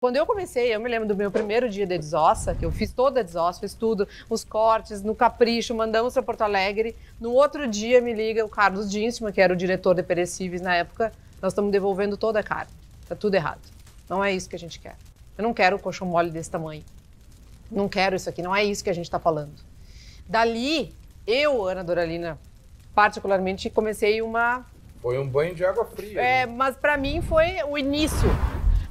Quando eu comecei, eu me lembro do meu primeiro dia de desossa, que eu fiz toda a desossa, fiz tudo, os cortes, no Capricho, mandamos para Porto Alegre. No outro dia me liga o Carlos Dinsma, que era o diretor de perecíveis na época, nós estamos devolvendo toda a carne. Tá tudo errado. Não é isso que a gente quer. Eu não quero um colchão mole desse tamanho. Não quero isso aqui, não é isso que a gente está falando. Dali, eu, Ana Doralina, particularmente, comecei uma... Foi um banho de água fria. Mas para mim foi o início.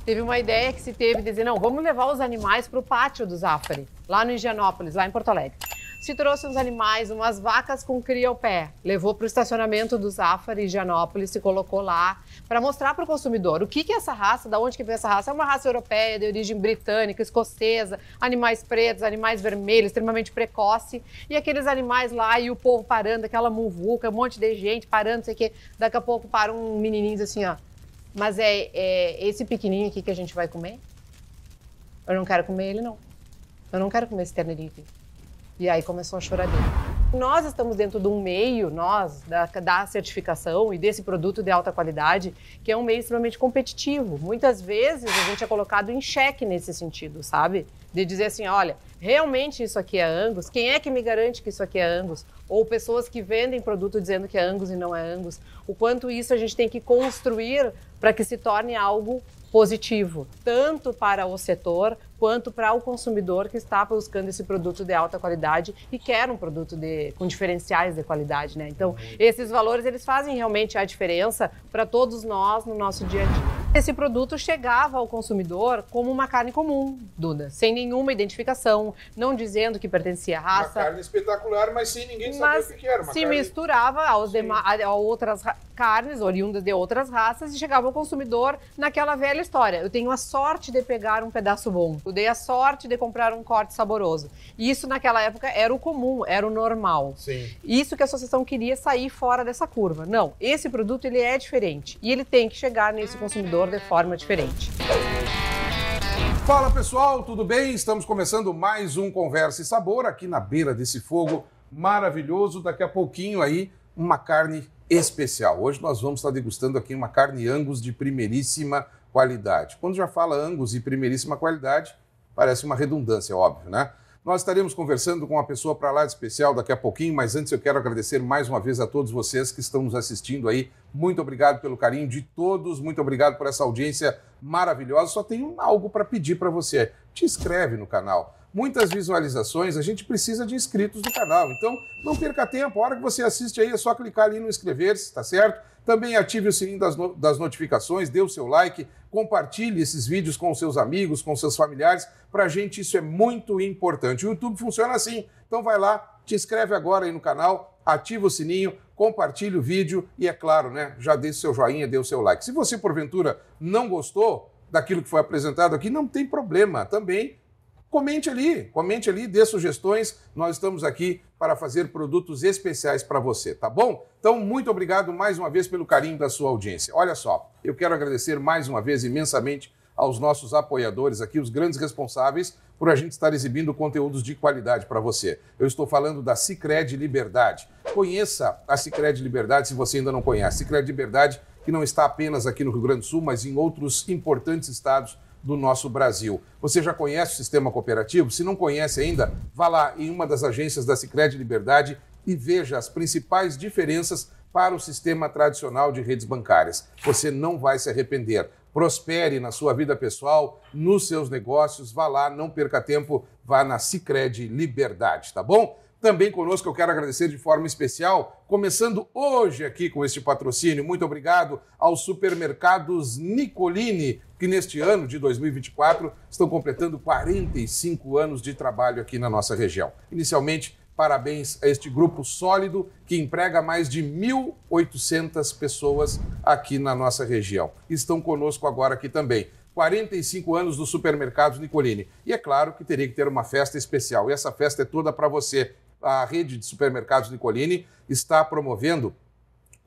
Teve uma ideia que se teve de dizer, não, vamos levar os animais para o pátio do Zafari, lá no Higienópolis, lá em Porto Alegre. Se trouxe uns animais, umas vacas com cria ao pé, levou para o estacionamento do Zafari, Higienópolis, se colocou lá para mostrar para o consumidor o que é essa raça, da onde que vem essa raça. É uma raça europeia, de origem britânica, escocesa, animais pretos, animais vermelhos, extremamente precoce. E aqueles animais lá, e o povo parando, aquela muvuca, um monte de gente parando, não sei o quê. Daqui a pouco para um menininho assim, ó. Mas é esse pequenininho aqui que a gente vai comer? Eu não quero comer ele, não. Eu não quero comer esse terneirinho aqui. E aí começou a choradeira. Nós estamos dentro de um meio, da certificação e desse produto de alta qualidade, que é um meio extremamente competitivo. Muitas vezes a gente é colocado em xeque nesse sentido, sabe? De dizer assim, olha, realmente isso aqui é Angus? Quem é que me garante que isso aqui é Angus? Ou pessoas que vendem produto dizendo que é Angus e não é Angus. O quanto isso a gente tem que construir para que se torne algo positivo, tanto para o setor quanto para o consumidor que está buscando esse produto de alta qualidade e quer um produto com diferenciais de qualidade, né? Então, esses valores, eles fazem realmente a diferença para todos nós no nosso dia a dia. Esse produto chegava ao consumidor como uma carne comum, Duda, sem nenhuma identificação, não dizendo que pertencia à raça. Uma carne espetacular, mas sem ninguém saber o que era. Mas se misturava a outras carnes oriundas de outras raças e chegava ao consumidor naquela velha história. Eu tenho a sorte de pegar um pedaço bom. Eu dei a sorte de comprar um corte saboroso. Isso naquela época era o comum, era o normal. Sim. Isso que a associação queria sair fora dessa curva. Não, esse produto ele é diferente e ele tem que chegar nesse consumidor de forma diferente. Fala pessoal, tudo bem? Estamos começando mais um Conversa e Sabor aqui na beira desse fogo maravilhoso. Daqui a pouquinho aí uma carne especial. Hoje nós vamos estar degustando aqui uma carne Angus de primeiríssima qualidade. Quando já fala Angus e primeiríssima qualidade, parece uma redundância, óbvio, né? Nós estaremos conversando com uma pessoa para lá de especial daqui a pouquinho, mas antes eu quero agradecer mais uma vez a todos vocês que estão nos assistindo aí. Muito obrigado pelo carinho de todos, muito obrigado por essa audiência maravilhosa. Só tenho algo para pedir para você. Te inscreve no canal. Muitas visualizações, a gente precisa de inscritos no canal. Então, não perca tempo. A hora que você assiste aí, é só clicar ali no inscrever-se, tá certo? Também ative o sininho das notificações, dê o seu like, compartilhe esses vídeos com seus amigos, com seus familiares. Pra gente isso é muito importante. O YouTube funciona assim. Então vai lá, te inscreve agora aí no canal, ativa o sininho, compartilhe o vídeo e, é claro, né, já dê o seu joinha, dê o seu like. Se você, porventura, não gostou daquilo que foi apresentado aqui, não tem problema também. Comente ali, dê sugestões. Nós estamos aqui para fazer produtos especiais para você, tá bom? Então, muito obrigado mais uma vez pelo carinho da sua audiência. Olha só, eu quero agradecer mais uma vez imensamente aos nossos apoiadores aqui, os grandes responsáveis por a gente estar exibindo conteúdos de qualidade para você. Eu estou falando da Sicredi Liberdade. Conheça a Sicredi Liberdade se você ainda não conhece. Sicredi Liberdade, que não está apenas aqui no Rio Grande do Sul, mas em outros importantes estados do nosso Brasil. Você já conhece o sistema cooperativo? Se não conhece ainda, vá lá em uma das agências da Sicredi Liberdade e veja as principais diferenças para o sistema tradicional de redes bancárias. Você não vai se arrepender. Prospere na sua vida pessoal, nos seus negócios, vá lá, não perca tempo, vá na Sicredi Liberdade, tá bom? Também conosco eu quero agradecer de forma especial, começando hoje aqui com este patrocínio. Muito obrigado aos supermercados Nicolini, que neste ano de 2024 estão completando 45 anos de trabalho aqui na nossa região. Inicialmente, parabéns a este grupo sólido que emprega mais de 1.800 pessoas aqui na nossa região. Estão conosco agora aqui também. 45 anos dos supermercados Nicolini. E é claro que teria que ter uma festa especial. E essa festa é toda para você. A rede de supermercados Nicolini está promovendo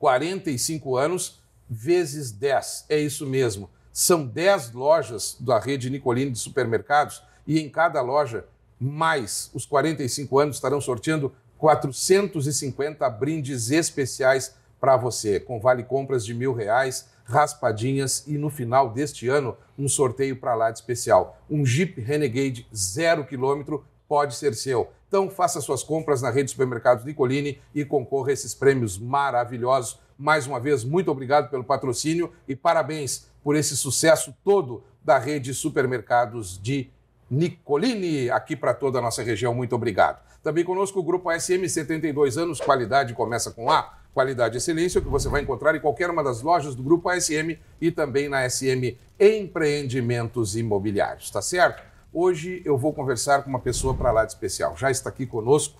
45 anos vezes 10. É isso mesmo. São 10 lojas da rede Nicolini de supermercados e em cada loja, mais os 45 anos, estarão sorteando 450 brindes especiais para você, com vale compras de R$1.000, raspadinhas e no final deste ano, um sorteio para lá de especial. Um Jeep Renegade 0 km pode ser seu. Então faça suas compras na rede de supermercados Nicolini e concorra a esses prêmios maravilhosos. Mais uma vez, muito obrigado pelo patrocínio e parabéns por esse sucesso todo da rede de supermercados de Nicolini, aqui para toda a nossa região. Muito obrigado. Também conosco o Grupo ASM, 72 anos, qualidade começa com A. Qualidade e excelência, que você vai encontrar em qualquer uma das lojas do Grupo ASM e também na SM Empreendimentos Imobiliários, tá certo? Hoje eu vou conversar com uma pessoa para lá de especial. Já está aqui conosco.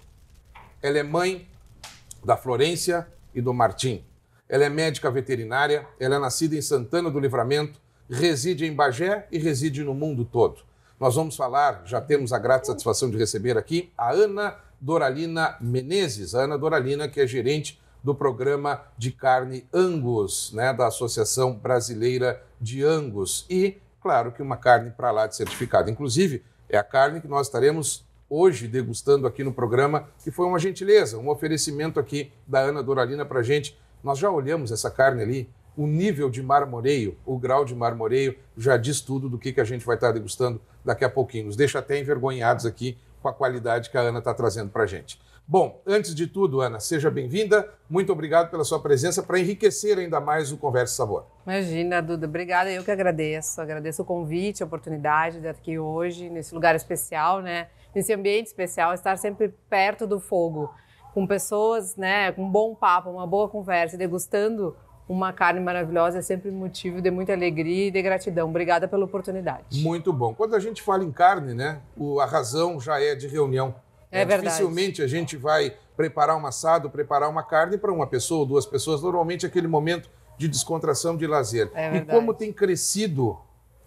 Ela é mãe da Florência e do Martim. Ela é médica veterinária, ela é nascida em Santana do Livramento, reside em Bagé e reside no mundo todo. Nós vamos falar, já temos a grata satisfação de receber aqui, a Ana Doralina Menezes. A Ana Doralina, que é gerente do programa de carne Angus, né, da Associação Brasileira de Angus. E, claro, que uma carne para lá de certificado. Inclusive, é a carne que nós estaremos hoje degustando aqui no programa, que foi uma gentileza, um oferecimento aqui da Ana Doralina para a gente. Nós já olhamos essa carne ali, o nível de marmoreio, o grau de marmoreio, já diz tudo do que a gente vai estar degustando daqui a pouquinho. Nos deixa até envergonhados aqui com a qualidade que a Ana está trazendo para a gente. Bom, antes de tudo, Ana, seja bem-vinda. Muito obrigado pela sua presença para enriquecer ainda mais o Conversa e Sabor. Imagina, Duda. Obrigada. Eu que agradeço. Agradeço o convite, a oportunidade de estar aqui hoje, nesse lugar especial, né? Nesse ambiente especial, estar sempre perto do fogo, com pessoas, né? Com um bom papo, uma boa conversa, degustando uma carne maravilhosa é sempre motivo de muita alegria e de gratidão. Obrigada pela oportunidade. Muito bom. Quando a gente fala em carne, né? A razão já é de reunião. É verdade. Dificilmente a gente vai preparar um assado, preparar uma carne para uma pessoa ou duas pessoas. Normalmente é aquele momento de descontração, de lazer. É verdade. E como tem crescido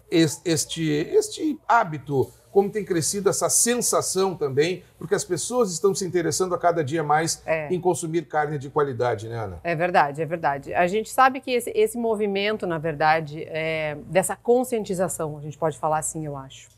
este hábito, como tem crescido essa sensação também, porque as pessoas estão se interessando a cada dia mais em consumir carne de qualidade, né, Ana? É verdade, é verdade. A gente sabe que esse movimento, na verdade, dessa conscientização, a gente pode falar assim, eu acho.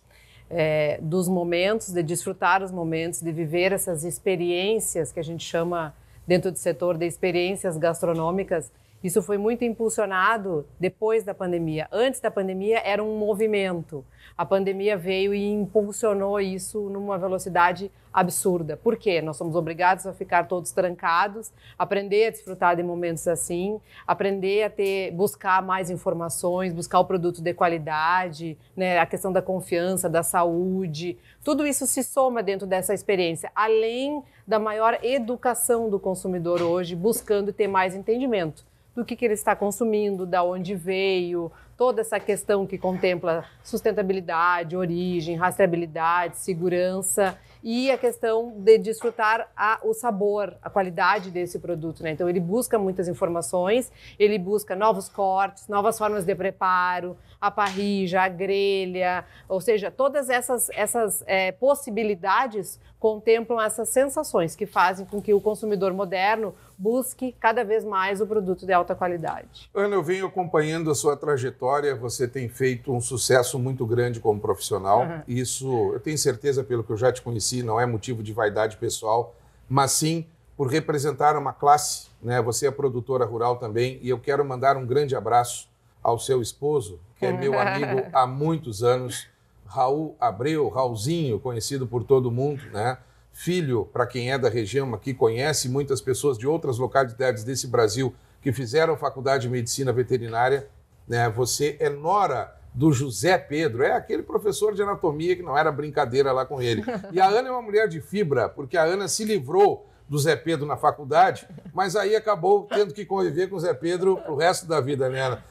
Dos momentos, de desfrutar os momentos, de viver essas experiências que a gente chama dentro do setor de experiências gastronômicas. Isso foi muito impulsionado depois da pandemia. Antes da pandemia era um movimento. A pandemia veio e impulsionou isso numa velocidade absurda. Por quê? Nós somos obrigados a ficar todos trancados, aprender a desfrutar de momentos assim, aprender a buscar mais informações, buscar o produto de qualidade, né? A questão da confiança, da saúde. Tudo isso se soma dentro dessa experiência, além da maior educação do consumidor hoje, buscando ter mais entendimento do que ele está consumindo, da onde veio, toda essa questão que contempla sustentabilidade, origem, rastreabilidade, segurança e a questão de desfrutar o sabor, a qualidade desse produto, né? Então ele busca muitas informações, ele busca novos cortes, novas formas de preparo, a parrilla, a grelha, ou seja, todas essas possibilidades contemplam essas sensações que fazem com que o consumidor moderno busque cada vez mais o produto de alta qualidade. Ana, eu venho acompanhando a sua trajetória, você tem feito um sucesso muito grande como profissional. Uhum. Isso, eu tenho certeza, pelo que eu já te conheci, não é motivo de vaidade pessoal, mas sim por representar uma classe, né? Você é produtora rural também, e eu quero mandar um grande abraço ao seu esposo, que é meu amigo há muitos anos, Raul Abreu, Raulzinho, conhecido por todo mundo, né? Filho, para quem é da região aqui, conhece muitas pessoas de outras localidades desse Brasil que fizeram faculdade de medicina veterinária, né? Você é nora do José Pedro, é aquele professor de anatomia que não era brincadeira lá com ele. E a Ana é uma mulher de fibra, porque a Ana se livrou do Zé Pedro na faculdade, mas aí acabou tendo que conviver com o Zé Pedro pro resto da vida, né, Ana?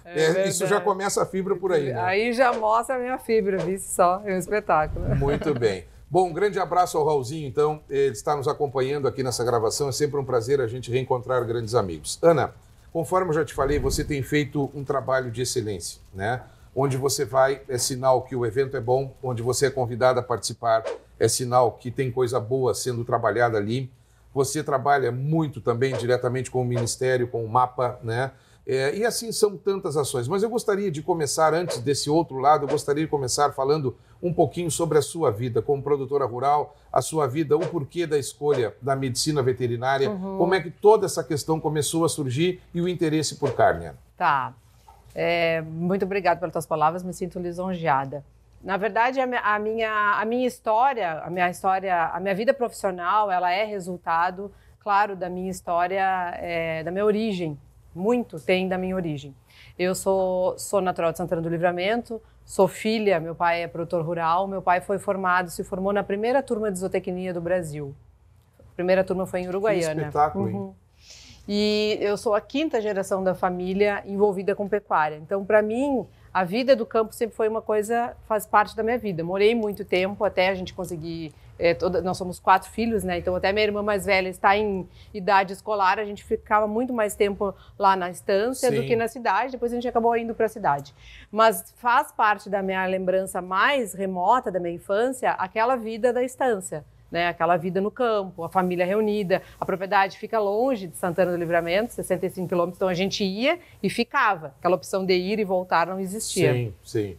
Isso já começa a fibra por aí, né? Aí já mostra a minha fibra, viu só? É um espetáculo. Muito bem. Bom, um grande abraço ao Raulzinho, então. Ele está nos acompanhando aqui nessa gravação. É sempre um prazer a gente reencontrar grandes amigos. Ana, conforme eu já te falei, você tem feito um trabalho de excelência, né? Onde você vai, é sinal que o evento é bom, onde você é convidado a participar, é sinal que tem coisa boa sendo trabalhada ali. Você trabalha muito também diretamente com o Ministério, com o MAPA, né? E assim são tantas ações. Mas eu gostaria de começar, antes desse outro lado, eu gostaria de começar falando um pouquinho sobre a sua vida como produtora rural, a sua vida, o porquê da escolha da medicina veterinária, como é que toda essa questão começou a surgir e o interesse por carne. Tá. Muito obrigada pelas tuas palavras, me sinto lisonjeada. Na verdade, a minha história, a minha vida profissional, ela é resultado, claro, da minha história, da minha origem. Muito tem da minha origem. Eu sou natural de Santana do Livramento, sou filha, meu pai é produtor rural, meu pai se formou na primeira turma de zootecnia do Brasil. A primeira turma foi em Uruguaiana. Que espetáculo, hein? E eu sou a 5ª geração da família envolvida com pecuária. Então, para mim, a vida do campo sempre foi uma coisa, faz parte da minha vida. Morei muito tempo até a gente conseguir... nós somos 4 filhos, né? Então, até minha irmã mais velha está em idade escolar, a gente ficava muito mais tempo lá na estância do que na cidade. Depois a gente acabou indo para a cidade. Mas faz parte da minha lembrança mais remota da minha infância aquela vida da estância. Né, aquela vida no campo, a família reunida, a propriedade fica longe de Santana do Livramento, 65 quilômetros, então a gente ia e ficava. Aquela opção de ir e voltar não existia. Sim, sim.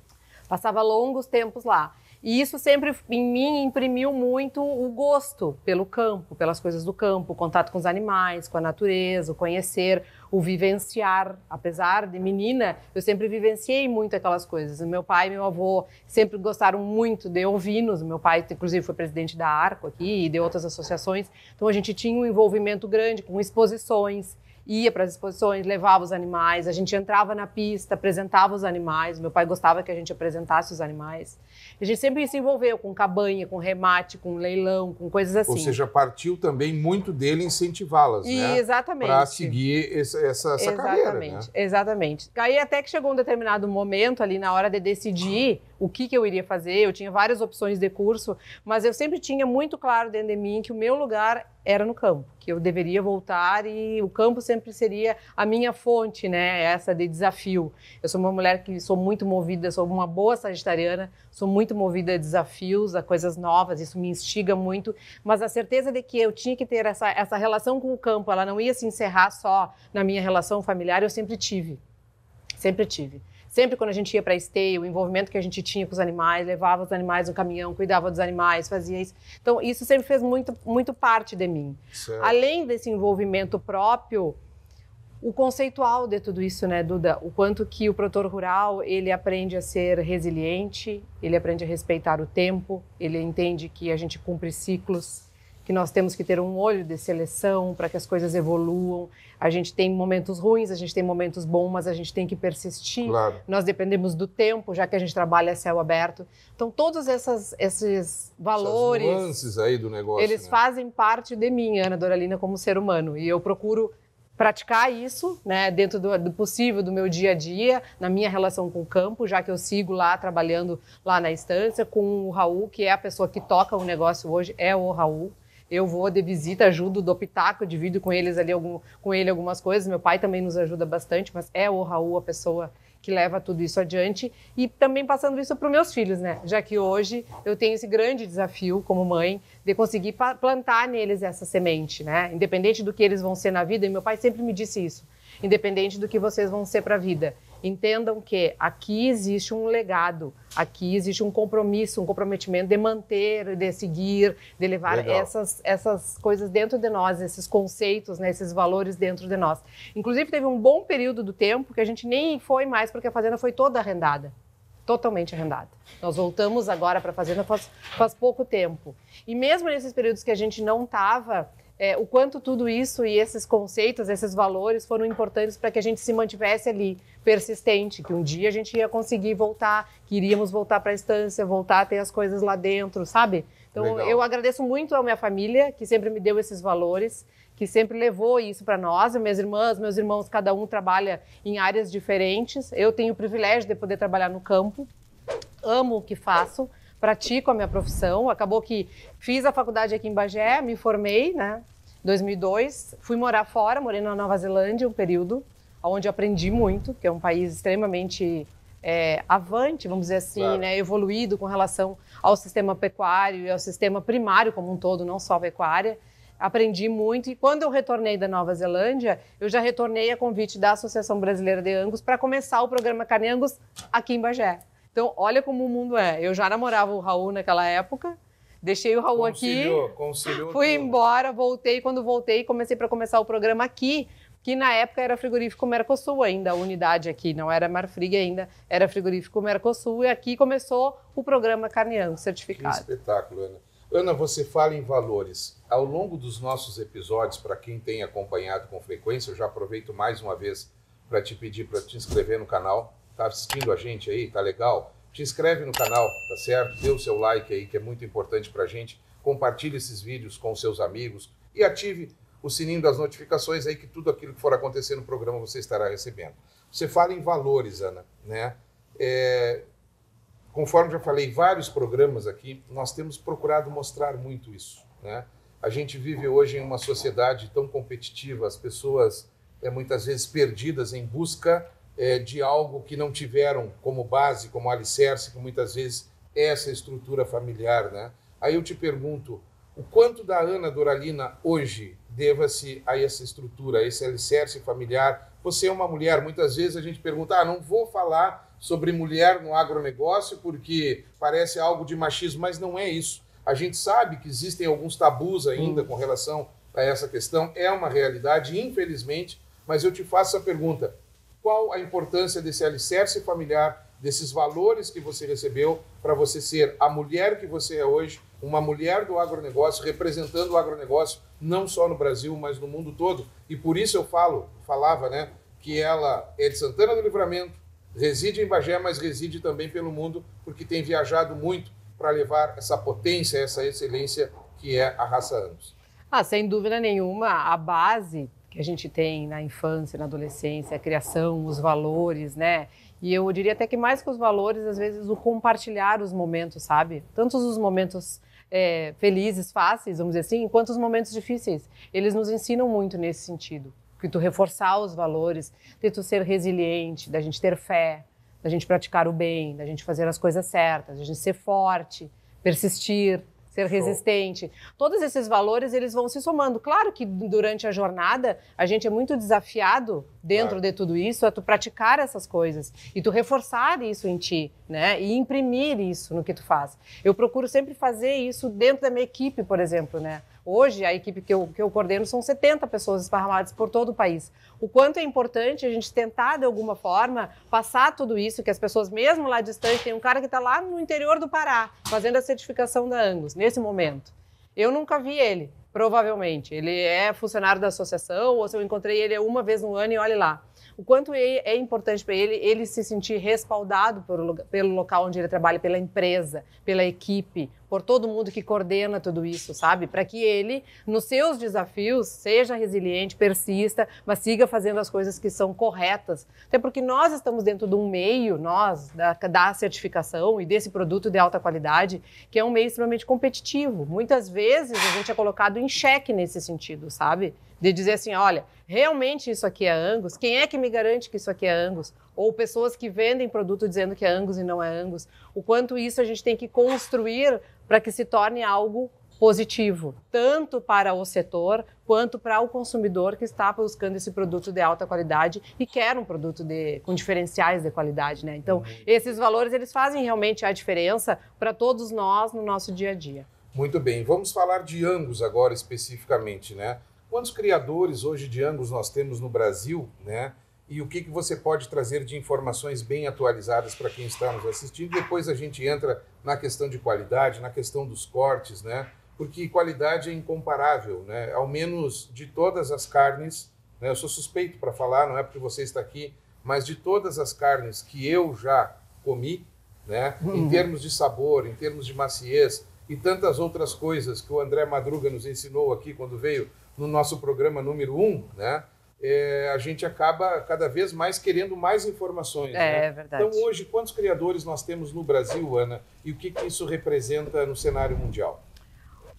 Passava longos tempos lá. E isso sempre em mim imprimiu muito o gosto pelo campo, pelas coisas do campo, o contato com os animais, com a natureza, o conhecer, o vivenciar. Apesar de menina, eu sempre vivenciei muito aquelas coisas. Meu pai e meu avô sempre gostaram muito de ovinos. Meu pai, inclusive, foi presidente da Arco aqui e de outras associações. Então, a gente tinha um envolvimento grande com exposições. Ia para as exposições, levava os animais, a gente entrava na pista, apresentava os animais. Meu pai gostava que a gente apresentasse os animais. A gente sempre se envolveu com cabanha, com remate, com leilão, com coisas assim. Ou seja, partiu também muito dele incentivá-las, né? Exatamente. Para seguir essa carreira, né? Exatamente. Aí até que chegou um determinado momento ali na hora de decidir o que eu iria fazer. Eu tinha várias opções de curso, mas eu sempre tinha muito claro dentro de mim que o meu lugar era no campo, que eu deveria voltar e o campo sempre seria a minha fonte, né? Essa de desafio. Eu sou uma mulher que sou muito movida, sou uma boa sagitariana, sou muito movida a desafios, a coisas novas, isso me instiga muito, mas a certeza de que eu tinha que ter essa relação com o campo, ela não ia se encerrar só na minha relação familiar, eu sempre tive. Sempre tive. Sempre quando a gente ia para a esteio, o envolvimento que a gente tinha com os animais, levava os animais no caminhão, cuidava dos animais, fazia isso. Então, isso sempre fez muito parte de mim. Certo. Além desse envolvimento próprio, o conceitual de tudo isso, né, Duda? O quanto que o produtor rural, ele aprende a ser resiliente, ele aprende a respeitar o tempo, ele entende que a gente cumpre ciclos, que nós temos que ter um olho de seleção para que as coisas evoluam. A gente tem momentos ruins, a gente tem momentos bons, mas a gente tem que persistir. Claro. Nós dependemos do tempo, já que a gente trabalha a céu aberto. Então, todos esses valores... Essas nuances aí do negócio, eles né? fazem parte de mim, Ana Doralina, como ser humano. E eu procuro praticar isso, né, dentro do possível do meu dia a dia, na minha relação com o campo, já que eu sigo lá trabalhando lá na estância com o Raul, que é a pessoa que toca o negócio hoje, é o Raul. Eu vou de visita, ajudo, dou pitaco, divido com eles ali com ele algumas coisas. Meu pai também nos ajuda bastante, mas é o Raul a pessoa que leva tudo isso adiante e também passando isso para os meus filhos, né? Já que hoje eu tenho esse grande desafio como mãe de conseguir plantar neles essa semente, né? Independente do que eles vão ser na vida, e meu pai sempre me disse isso, independente do que vocês vão ser para a vida. Entendam que aqui existe um legado, aqui existe um compromisso, um comprometimento de manter, de seguir, de levar essas coisas dentro de nós, esses conceitos, né, esses valores dentro de nós. Inclusive, teve um bom período do tempo que a gente nem foi mais, porque a fazenda foi toda arrendada, totalmente arrendada. Nós voltamos agora para a fazenda faz pouco tempo. E mesmo nesses períodos que a gente não estava... o quanto tudo isso e esses conceitos, esses valores foram importantes para que a gente se mantivesse ali, persistente, que um dia a gente ia conseguir voltar, que iríamos voltar para a estância, voltar a ter as coisas lá dentro, sabe? Então, Legal. Eu agradeço muito à minha família, que sempre me deu esses valores, que sempre levou isso para nós. Minhas irmãs, meus irmãos, cada um trabalha em áreas diferentes. Eu tenho o privilégio de poder trabalhar no campo, amo o que faço, pratico a minha profissão. Acabou que fiz a faculdade aqui em Bagé, me formei, né, em 2002. Fui morar fora, morei na Nova Zelândia um período, onde aprendi muito, que é um país extremamente avante, vamos dizer assim, claro, né, evoluído com relação ao sistema pecuário e ao sistema primário como um todo, não só a pecuária. aprendi muito e quando eu retornei da Nova Zelândia, eu já retornei a convite da Associação Brasileira de Angus para começar o programa Carne Angus aqui em Bagé. Então, olha como o mundo é. Eu já namorava o Raul naquela época, deixei o Raul conciliou fui tudo. embora, voltei. Quando voltei, comecei para começar o programa aqui, que na época era frigorífico Mercosul ainda, a unidade aqui, não era Marfrig ainda, era frigorífico Mercosul, e aqui começou o programa Carne Angus certificado. Que espetáculo, Ana. Ana, você fala em valores. Ao longo dos nossos episódios, para quem tem acompanhado com frequência, eu já aproveito mais uma vez para te pedir para te inscrever no canal. Tá assistindo a gente aí? Tá legal? Te inscreve no canal, tá certo? Dê o seu like aí, que é muito importante para a gente. Compartilhe esses vídeos com seus amigos e ative o sininho das notificações aí, que tudo aquilo que for acontecer no programa você estará recebendo. Você fala em valores, Ana, né? Conforme já falei em vários programas aqui, nós temos procurado mostrar muito isso, né? A gente vive hoje em uma sociedade tão competitiva, as pessoas muitas vezes perdidas em busca de algo que não tiveram como base, como alicerce, que muitas vezes é essa estrutura familiar, né? Aí eu te pergunto, o quanto da Ana Doralina hoje deva-se a essa estrutura, a esse alicerce familiar? Você é uma mulher, muitas vezes a gente pergunta, não vou falar sobre mulher no agronegócio porque parece algo de machismo, mas não é isso. A gente sabe que existem alguns tabus ainda com relação a essa questão, é uma realidade, infelizmente, mas eu te faço essa pergunta, qual a importância desse alicerce familiar, desses valores que você recebeu para você ser a mulher que você é hoje, uma mulher do agronegócio, representando o agronegócio, não só no Brasil, mas no mundo todo. E por isso eu falava, né, que ela é de Santana do Livramento, reside em Bagé, mas reside também pelo mundo, porque tem viajado muito para levar essa potência, essa excelência que é a raça Angus. Sem dúvida nenhuma, a base que a gente tem na infância, na adolescência, a criação, os valores, né? E eu diria até que mais que os valores, às vezes o compartilhar os momentos, sabe? Tanto os momentos felizes, fáceis, vamos dizer assim, quanto os momentos difíceis. Eles nos ensinam muito nesse sentido. Que tu reforçar os valores, de tu ser resiliente, da gente ter fé, da gente praticar o bem, da gente fazer as coisas certas, da gente ser forte, persistir, ser resistente. Todos esses valores, eles vão se somando. Claro que durante a jornada, a gente é muito desafiado dentro de tudo isso, a tu praticar essas coisas e tu reforçar isso em ti, né? E imprimir isso no que tu faz. Eu procuro sempre fazer isso dentro da minha equipe, por exemplo, né? Hoje, a equipe que eu coordeno são 70 pessoas esparramadas por todo o país. O quanto é importante a gente tentar, de alguma forma, passar tudo isso, que as pessoas, mesmo lá distante, tem um cara que está lá no interior do Pará, fazendo a certificação da Angus, nesse momento. Eu nunca vi ele, provavelmente. Ele é funcionário da associação, ou se eu encontrei ele uma vez no ano e olhe lá. O quanto é importante para ele se sentir respaldado pelo local onde ele trabalha, pela empresa, pela equipe, por todo mundo que coordena tudo isso, sabe? Para que ele, nos seus desafios, seja resiliente, persista, mas siga fazendo as coisas que são corretas. Até porque nós estamos dentro de um meio, da certificação e desse produto de alta qualidade, que é um meio extremamente competitivo. Muitas vezes a gente é colocado em xeque nesse sentido, sabe? De dizer assim, olha, realmente isso aqui é Angus? Quem é que me garante que isso aqui é Angus? Ou pessoas que vendem produto dizendo que é Angus e não é Angus. O quanto isso a gente tem que construir para que se torne algo positivo, tanto para o setor quanto para o consumidor que está buscando esse produto de alta qualidade e quer um produto com diferenciais de qualidade, né? Então, esses valores, eles fazem realmente a diferença para todos nós no nosso dia a dia. Muito bem, vamos falar de Angus agora especificamente, né? Quantos criadores hoje de Angus nós temos no Brasil, né? E o que você pode trazer de informações bem atualizadas para quem está nos assistindo? Depois a gente entra na questão de qualidade, na questão dos cortes, né? Porque qualidade é incomparável, né? Ao menos de todas as carnes, né? Eu sou suspeito para falar, não é porque você está aqui, mas de todas as carnes que eu já comi, né? Em termos de sabor, em termos de maciez e tantas outras coisas que o André Madruga nos ensinou aqui quando veio no nosso programa número 1, né? A gente acaba cada vez mais querendo mais informações. Né? É verdade. Então, hoje, quantos criadores nós temos no Brasil, Ana, e o que isso representa no cenário mundial?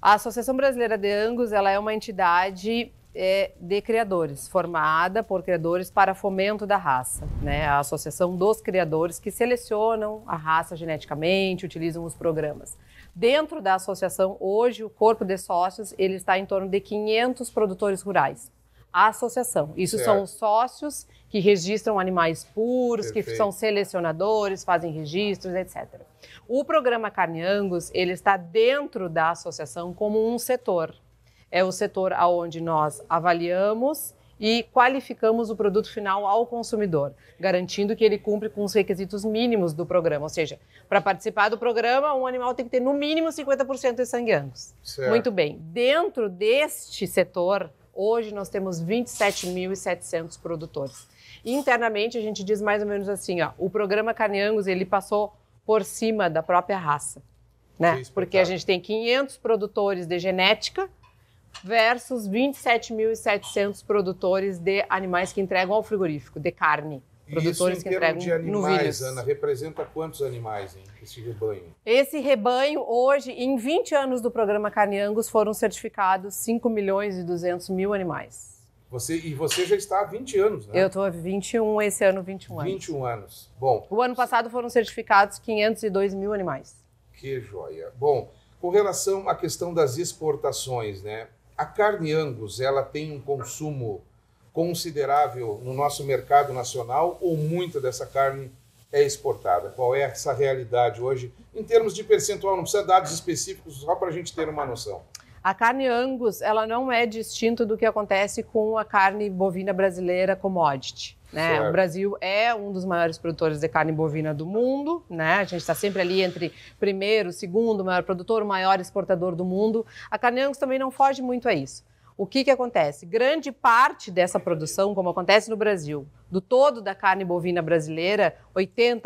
A Associação Brasileira de Angus, ela é uma entidade é de criadores, formada por criadores para fomento da raça, né? A associação dos criadores que selecionam a raça geneticamente, utilizam os programas. Dentro da associação, hoje, o corpo de sócios ele está em torno de 500 produtores rurais. A associação. Isso são os sócios que registram animais puros, que são selecionadores, fazem registros, etc. O programa Carne Angus, ele está dentro da associação como um setor. É o setor onde nós avaliamos e qualificamos o produto final ao consumidor, garantindo que ele cumpre com os requisitos mínimos do programa. Ou seja, para participar do programa, um animal tem que ter no mínimo 50% de sangue Angus. Certo. Muito bem. Dentro deste setor, hoje nós temos 27.700 produtores. E internamente a gente diz mais ou menos assim, ó, o programa Carne Angus, ele passou por cima da própria raça, né? Porque a gente tem 500 produtores de genética versus 27.700 produtores de animais que entregam ao frigorífico, de carne. Produtores isso em que termos de entregam animais, novilhos. Ana, representa quantos animais, hein, esse rebanho? Esse rebanho, hoje, em 20 anos do programa Carne Angus, foram certificados 5.200.000 animais. Você já está há 20 anos, né? Eu estou há 21, esse ano 21 anos. 21 anos. Bom. O ano passado foram certificados 502.000 animais. Que joia. Bom, com relação à questão das exportações, né? A carne Angus, ela tem um consumo considerável no nosso mercado nacional ou muita dessa carne é exportada? Qual é essa realidade hoje, em termos de percentual? Não precisa dados específicos, só para a gente ter uma noção. A carne Angus, ela não é distinta do que acontece com a carne bovina brasileira commodity, né? O Brasil é um dos maiores produtores de carne bovina do mundo, né? A gente está sempre ali entre primeiro, segundo maior produtor, o maior exportador do mundo. A carne Angus também não foge muito a isso. O que acontece? Grande parte dessa produção, como acontece no Brasil, do todo da carne bovina brasileira, 80%,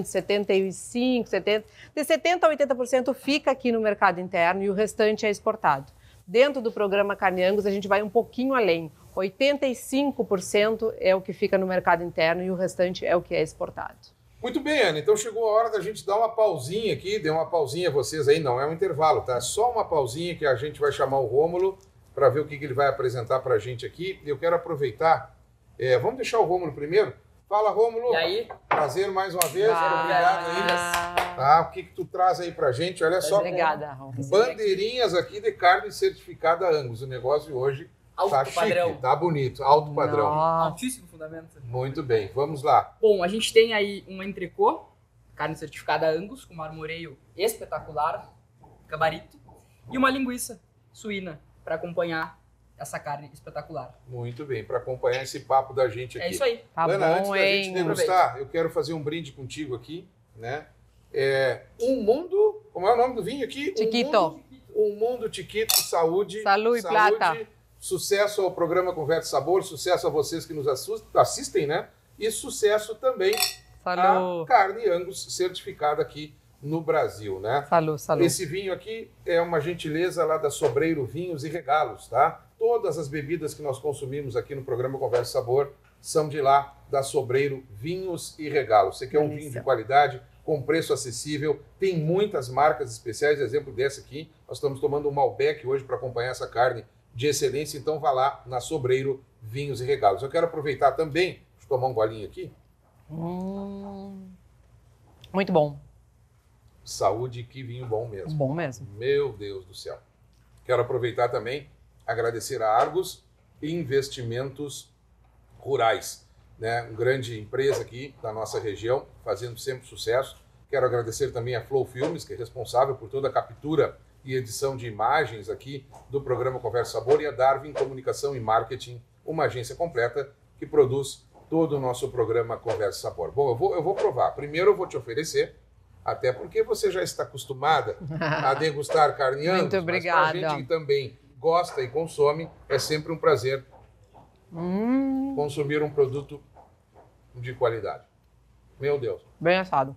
75%, 70%, de 70% a 80% fica aqui no mercado interno e o restante é exportado. Dentro do programa Carne Angus, a gente vai um pouquinho além. 85% é o que fica no mercado interno e o restante é o que é exportado. Muito bem, Ana. Então chegou a hora da gente dar uma pausinha aqui. Dê uma pausinha vocês aí, não é um intervalo, tá? Só uma pausinha que a gente vai chamar o Rômulo para ver o que ele vai apresentar para a gente aqui. Eu quero aproveitar. Vamos deixar o Rômulo primeiro? Fala, Rômulo. E aí? Prazer mais uma vez. Obrigado aí. Tá, o que tu traz aí para a gente? Olha só. Obrigada, Rômulo. Bandeirinhas aqui de carne certificada Angus. O negócio hoje tá chique, tá bonito. Alto padrão. Altíssimo fundamento. Muito bem, vamos lá. Bom, a gente tem aí um entrecô, carne certificada Angus, com marmoreio espetacular, gabarito, e uma linguiça suína para acompanhar essa carne espetacular. Muito bem, para acompanhar esse papo da gente aqui. É isso aí. Tá Ana, bom, antes da gente degustar, eu quero fazer um brinde contigo aqui, né? Um mundo, como é o nome do vinho aqui? Chiquito. Um mundo Chiquito, saúde. Saúde e plata. Sucesso ao programa Conversa Sabor, sucesso a vocês que nos assistem, né? E sucesso também à carne Angus certificada aqui no Brasil, né? Salud. Esse vinho aqui é uma gentileza lá da Sobreiro Vinhos e Regalos, tá? Todas as bebidas que nós consumimos aqui no programa Conversa Sabor são de lá, da Sobreiro Vinhos e Regalos. Você quer um vinho de qualidade, com preço acessível, tem muitas marcas especiais, exemplo dessa aqui. Nós estamos tomando um Malbec hoje para acompanhar essa carne de excelência, então vá lá na Sobreiro Vinhos e Regalos. Eu quero aproveitar também, deixa eu tomar um golinho aqui. Muito bom. Saúde, que vinho bom mesmo. Bom mesmo. Meu Deus do céu. Quero aproveitar também, agradecer a Argos Investimentos Rurais, né? Uma grande empresa aqui da nossa região, fazendo sempre sucesso. Quero agradecer também a Flow Filmes, que é responsável por toda a captura e edição de imagens aqui do programa Conversa Sabor, e a Darwin Comunicação e Marketing, uma agência completa que produz todo o nosso programa Conversa Sabor. Bom, eu vou provar. Primeiro eu vou te oferecer, até porque você já está acostumada a degustar carne Angus. Muito obrigada. Mas para a gente que também gosta e consome, é sempre um prazer consumir um produto de qualidade. Meu Deus. Bem assado.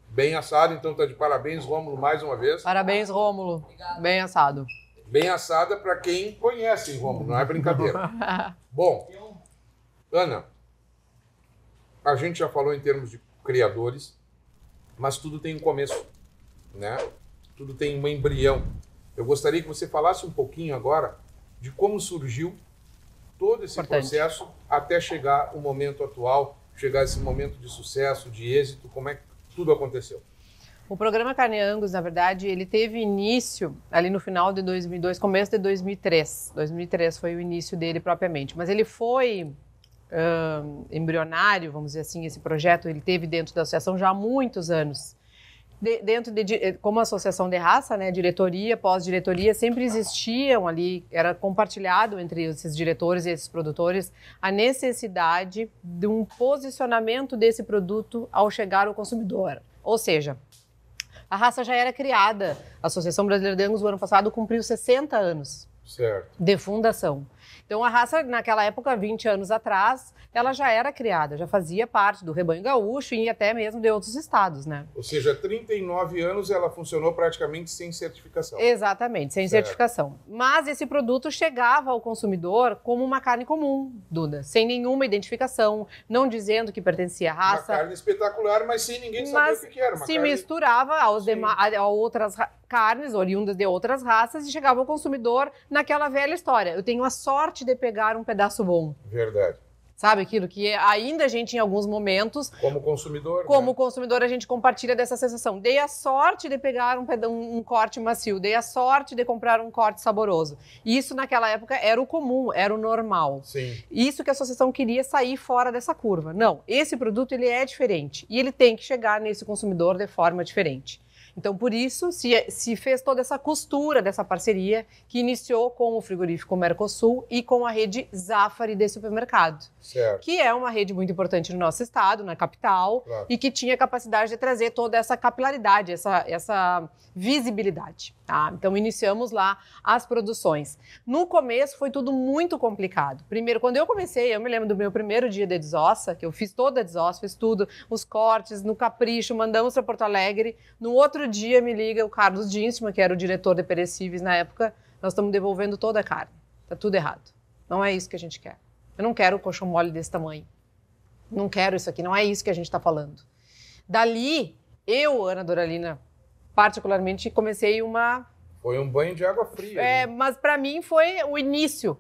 Bem assado, então tá de parabéns, Rômulo, mais uma vez. Parabéns, Rômulo. Obrigado. Bem assado. Bem assada para quem conhece, Rômulo, não é brincadeira. Bom, Ana, a gente já falou em termos de criadores, mas tudo tem um começo, né? Tudo tem um embrião. Eu gostaria que você falasse um pouquinho agora de como surgiu todo esse Importante. processo até chegar o momento atual, chegar esse momento de sucesso, de êxito, como é que tudo aconteceu? O programa Carne Angus, na verdade, ele teve início ali no final de 2002, começo de 2003. 2003 foi o início dele propriamente, mas ele foi embrionário, vamos dizer assim, esse projeto, ele teve dentro da associação já há muitos anos. Como associação de raça, né, diretoria, pós-diretoria, sempre existiam ali, era compartilhado entre esses diretores e esses produtores a necessidade de um posicionamento desse produto ao chegar ao consumidor. Ou seja, a raça já era criada. A Associação Brasileira de Angus, no ano passado, cumpriu 60 anos de fundação. Então, a raça, naquela época, 20 anos atrás, ela já era criada, já fazia parte do rebanho gaúcho e até mesmo de outros estados, né? Ou seja, 39 anos ela funcionou praticamente sem certificação. Exatamente, sem certificação. Mas esse produto chegava ao consumidor como uma carne comum, Duda, sem nenhuma identificação, não dizendo que pertencia à raça. Uma carne espetacular, mas sem ninguém saber o que era. Uma se carne... misturava a outras carnes oriundas de outras raças e chegava ao consumidor naquela velha história. Eu tenho a sorte de pegar um pedaço bom. Verdade. Sabe aquilo que ainda a gente, em alguns momentos... Como consumidor, consumidor, a gente compartilha dessa sensação. Dei a sorte de pegar um corte macio, dei a sorte de comprar um corte saboroso. Isso, naquela época, era o comum, era o normal. Sim. Isso que a associação queria sair fora dessa curva. Não, esse produto ele é diferente e ele tem que chegar nesse consumidor de forma diferente. Então, por isso, se fez toda essa costura dessa parceria que iniciou com o frigorífico Mercosul e com a rede Zafari de supermercado. Certo. Que é uma rede muito importante no nosso estado, na capital, claro. E que tinha capacidade de trazer toda essa capilaridade, essa visibilidade. Tá? Então, iniciamos lá as produções. No começo, foi tudo muito complicado. Primeiro, quando eu comecei, eu me lembro do meu primeiro dia de desossa, que eu fiz toda a desossa, fiz tudo, os cortes, no capricho, mandamos para Porto Alegre. No outro dia, me liga o Carlos Dinstmann, que era o diretor de perecíveis na época, nós estamos devolvendo toda a carne. Tá tudo errado. Não é isso que a gente quer. Eu não quero um colchão mole desse tamanho. Não quero isso aqui, não é isso que a gente está falando. Dali, eu, Ana Doralina, particularmente, comecei Foi um banho de água fria. Mas para mim foi o início.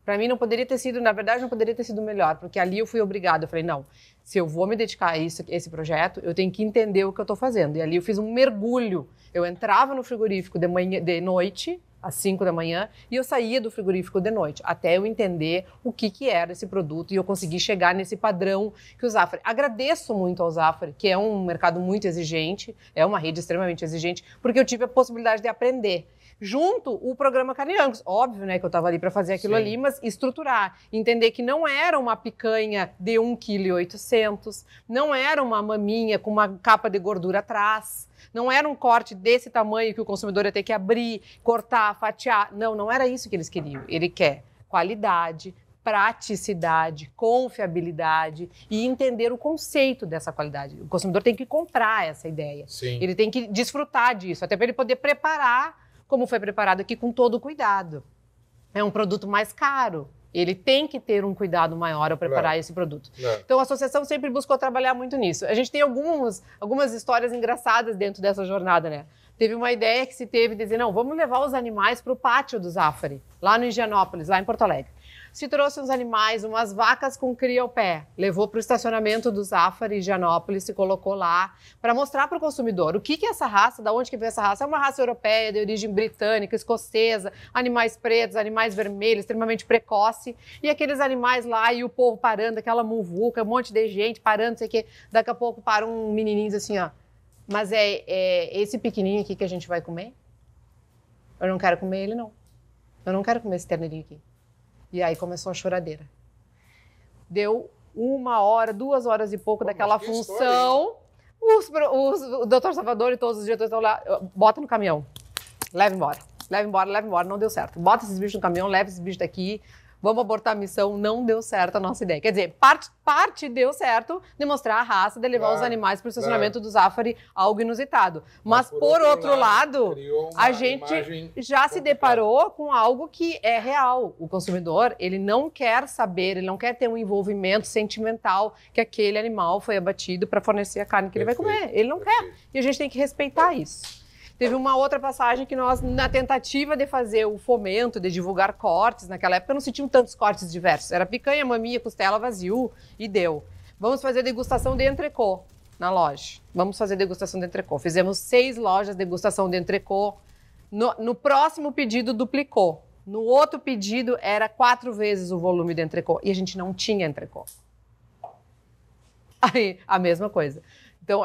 Para mim não poderia ter sido, na verdade, não poderia ter sido melhor, porque ali eu fui obrigada. Eu falei, não, se eu vou me dedicar a esse projeto, eu tenho que entender o que eu estou fazendo. E ali eu fiz um mergulho. Eu entrava no frigorífico de noite, às 5 da manhã, e eu saía do frigorífico de noite, até eu entender o que era esse produto e eu conseguir chegar nesse padrão que o Zafari... Agradeço muito ao Zafari, que é um mercado muito exigente, é uma rede extremamente exigente, porque eu tive a possibilidade de aprender. Junto o programa Carne Angus, óbvio, né, que eu estava ali para fazer aquilo ali, mas estruturar, entender que não era uma picanha de 1,8 kg, não era uma maminha com uma capa de gordura atrás, não era um corte desse tamanho que o consumidor ia ter que abrir, cortar, fatiar. Não, não era isso que eles queriam. Ele quer qualidade, praticidade, confiabilidade e entender o conceito dessa qualidade. O consumidor tem que comprar essa ideia. Sim. Ele tem que desfrutar disso, até para ele poder preparar como foi preparado aqui com todo o cuidado. É um produto mais caro. Ele tem que ter um cuidado maior ao preparar esse produto. Então, a associação sempre buscou trabalhar muito nisso. A gente tem algumas histórias engraçadas dentro dessa jornada, né? Teve uma ideia que se teve de dizer, não, vamos levar os animais para o pátio do Zafari, lá no Higienópolis, lá em Porto Alegre. Se trouxe uns animais, umas vacas com cria ao pé, levou para o estacionamento do Zafari, Higienópolis, se colocou lá para mostrar para o consumidor o que é essa raça, da onde que veio essa raça. É uma raça europeia, de origem britânica, escocesa, animais pretos, animais vermelhos, extremamente precoce. E aqueles animais lá e o povo parando, aquela muvuca, um monte de gente parando, não sei o quê. Daqui a pouco para um menininho assim, ó. Mas é esse pequenininho aqui que a gente vai comer? Eu não quero comer ele, não. Eu não quero comer esse terneirinho aqui. E aí começou a choradeira. Deu 1 hora, 2 horas e pouco daquela função. O doutor Salvador e todos os diretores estão lá, bota no caminhão, leva embora, não deu certo. Bota esses bichos no caminhão, leva esses bichos daqui, vamos abortar a missão, não deu certo a nossa ideia. Quer dizer, parte deu certo de mostrar a raça, de levar os animais para o estacionamento do Zafari, algo inusitado. Mas por outro lado, a gente já se deparou com algo que é real. O consumidor, ele não quer saber, ele não quer ter um envolvimento sentimental que aquele animal foi abatido para fornecer a carne que ele vai comer. Ele não quer. E a gente tem que respeitar isso. Teve uma outra passagem que nós, na tentativa de fazer o fomento, de divulgar cortes, naquela época não se tinham tantos cortes diversos. Era picanha, maminha, costela, vazio e deu. Vamos fazer degustação de entrecô na loja. Vamos fazer degustação de entrecô. Fizemos 6 lojas de degustação de entrecô. No próximo pedido duplicou. No outro pedido era 4 vezes o volume de entrecô. E a gente não tinha entrecô. Aí, a mesma coisa. Então,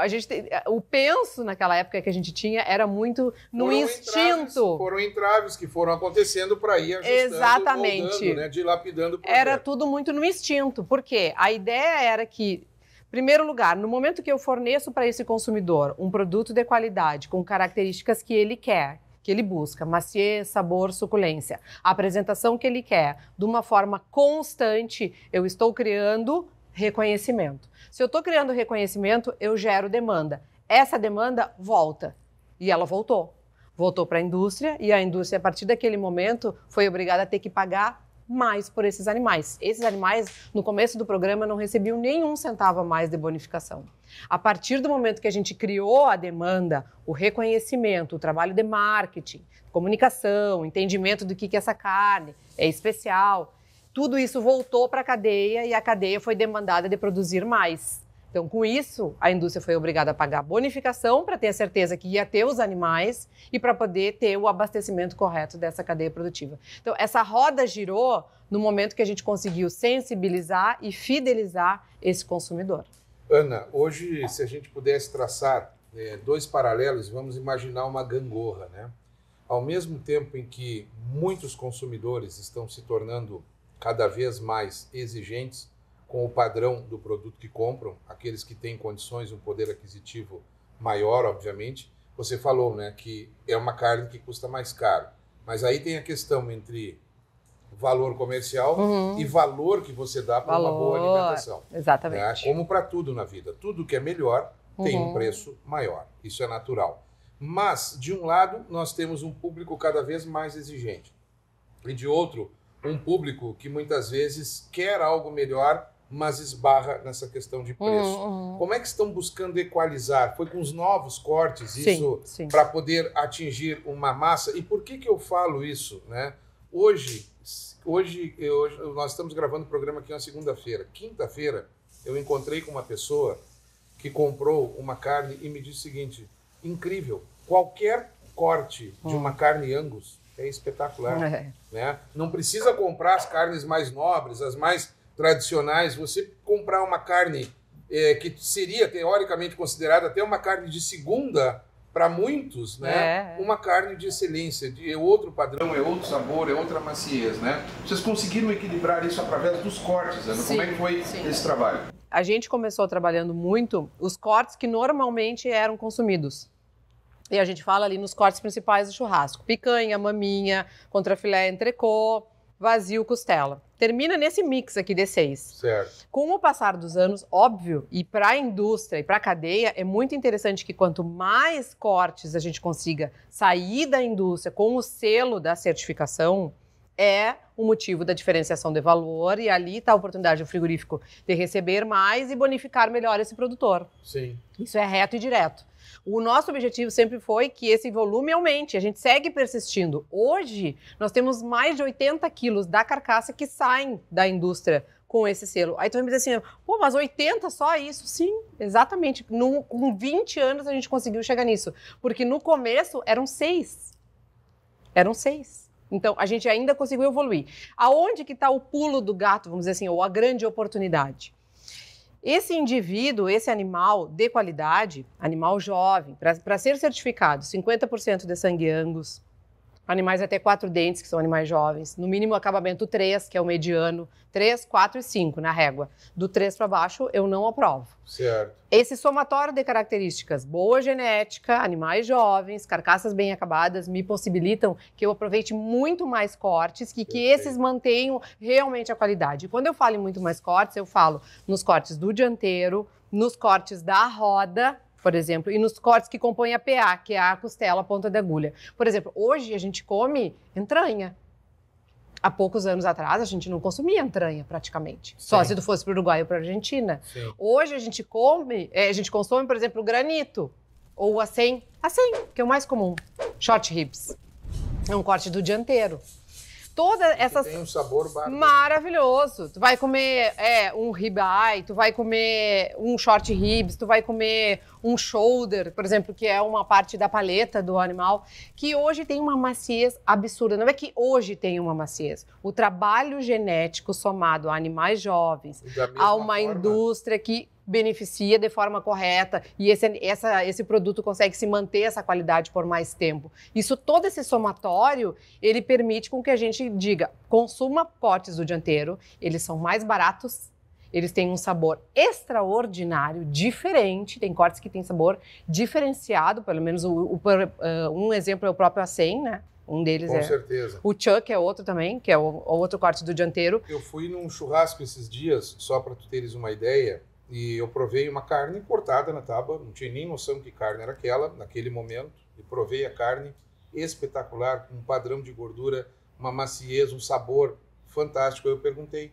o penso naquela época que a gente tinha era muito no instinto. Foram entraves que foram acontecendo para ir ajustando, exatamente, moldando, né, dilapidando o projeto. Era tudo muito no instinto. Por quê? A ideia era que, em primeiro lugar, no momento que eu forneço para esse consumidor um produto de qualidade, com características que ele quer, que ele busca, maciez, sabor, suculência, a apresentação que ele quer, de uma forma constante, eu estou criando reconhecimento. Se eu estou criando reconhecimento, eu gero demanda. Essa demanda volta. E ela voltou. Voltou para a indústria e a indústria, a partir daquele momento, foi obrigada a ter que pagar mais por esses animais. Esses animais, no começo do programa, não recebiam nenhum centavo a mais de bonificação. A partir do momento que a gente criou a demanda, o reconhecimento, o trabalho de marketing, comunicação, entendimento do que essa carne é especial, tudo isso voltou para a cadeia e a cadeia foi demandada de produzir mais. Então, com isso, a indústria foi obrigada a pagar bonificação para ter a certeza que ia ter os animais e para poder ter o abastecimento correto dessa cadeia produtiva. Então, essa roda girou no momento que a gente conseguiu sensibilizar e fidelizar esse consumidor. Ana, hoje, se a gente pudesse traçar 2 paralelos, vamos imaginar uma gangorra, né? Ao mesmo tempo em que muitos consumidores estão se tornando cada vez mais exigentes com o padrão do produto que compram, aqueles que têm condições, um poder aquisitivo maior, obviamente. Você falou, né, que é uma carne que custa mais caro, mas aí tem a questão entre valor comercial e valor que você dá para uma boa alimentação. Exatamente. Né? Como para tudo na vida. Tudo que é melhor tem um preço maior. Isso é natural. Mas, de um lado, nós temos um público cada vez mais exigente. E de outro, um público que muitas vezes quer algo melhor, mas esbarra nessa questão de preço. Como é que estão buscando equalizar? Foi com os novos cortes isso para poder atingir uma massa? E por que eu falo isso, né? Hoje nós estamos gravando o programa aqui na segunda-feira. Quinta-feira eu encontrei com uma pessoa que comprou uma carne e me disse o seguinte: incrível, qualquer corte de uma carne Angus é espetacular. Né? Não precisa comprar as carnes mais nobres, as mais tradicionais. Você comprar uma carne que seria teoricamente considerada até uma carne de segunda para muitos, né? Uma carne de excelência, é outro padrão, é outro sabor, é outra maciez, né? Vocês conseguiram equilibrar isso através dos cortes, Ana? Como é que foi esse trabalho? A gente começou trabalhando muito os cortes que normalmente eram consumidos. E a gente fala ali nos cortes principais do churrasco: picanha, maminha, contrafilé, entrecô, vazio, costela. Termina nesse mix aqui de 6. Certo. Com o passar dos anos, óbvio, e para a indústria e para a cadeia, é muito interessante que quanto mais cortes a gente consiga sair da indústria com o selo da certificação, é o motivo da diferenciação de valor, e ali está a oportunidade do frigorífico de receber mais e bonificar melhor esse produtor. Sim. Isso é reto e direto. O nosso objetivo sempre foi que esse volume aumente, a gente segue persistindo. Hoje, nós temos mais de 80 quilos da carcaça que saem da indústria com esse selo. Aí tu vai me dizer assim: pô, mas 80 só isso? Sim, exatamente. Com 20 anos a gente conseguiu chegar nisso. Porque no começo eram 6. Eram 6. Então, a gente ainda conseguiu evoluir. Aonde que está o pulo do gato, vamos dizer assim, ou a grande oportunidade? Esse indivíduo, esse animal de qualidade, animal jovem, para ser certificado, 50% de sangue Angus, animais até 4 dentes, que são animais jovens, no mínimo acabamento 3, que é o mediano, 3, 4 e 5 na régua. Do 3 para baixo, eu não aprovo. Certo. Esse somatório de características, boa genética, animais jovens, carcaças bem acabadas, me possibilitam que eu aproveite muito mais cortes e que esses mantenham realmente a qualidade. E quando eu falo em muito mais cortes, eu falo nos cortes do dianteiro, nos cortes da roda, por exemplo, e nos cortes que compõem a PA, que é a costela, a ponta da agulha. Por exemplo, hoje a gente come entranha. Há poucos anos atrás, a gente não consumia entranha praticamente. Sim. Só se tu fosse para o Uruguai ou para a Argentina. Sim. Hoje a gente consome, por exemplo, o granito. ou a 100, que é o mais comum, short ribs. É um corte do dianteiro. Todas essas... Tem um sabor bárbaro. Maravilhoso. Tu vai comer um ribeye, tu vai comer um short ribs, tu vai comer um shoulder, por exemplo, que é uma parte da paleta do animal, que hoje tem uma maciez absurda. Não é que hoje tem uma maciez. O trabalho genético somado a animais jovens, a uma indústria que beneficia de forma correta e esse produto consegue se manter essa qualidade por mais tempo. Todo esse somatório, ele permite com que a gente diga, consuma cortes do dianteiro, eles são mais baratos, eles têm um sabor extraordinário, diferente, tem cortes que têm sabor diferenciado, pelo menos um exemplo é o próprio A100, né? Um deles Com certeza. O Chuck é outro também, que é o outro corte do dianteiro. Eu fui num churrasco esses dias, só para tu teres uma ideia, e eu provei uma carne cortada na tábua, não tinha nem noção que carne era aquela, naquele momento, e provei a carne espetacular, com um padrão de gordura, uma maciez, um sabor fantástico. Eu perguntei,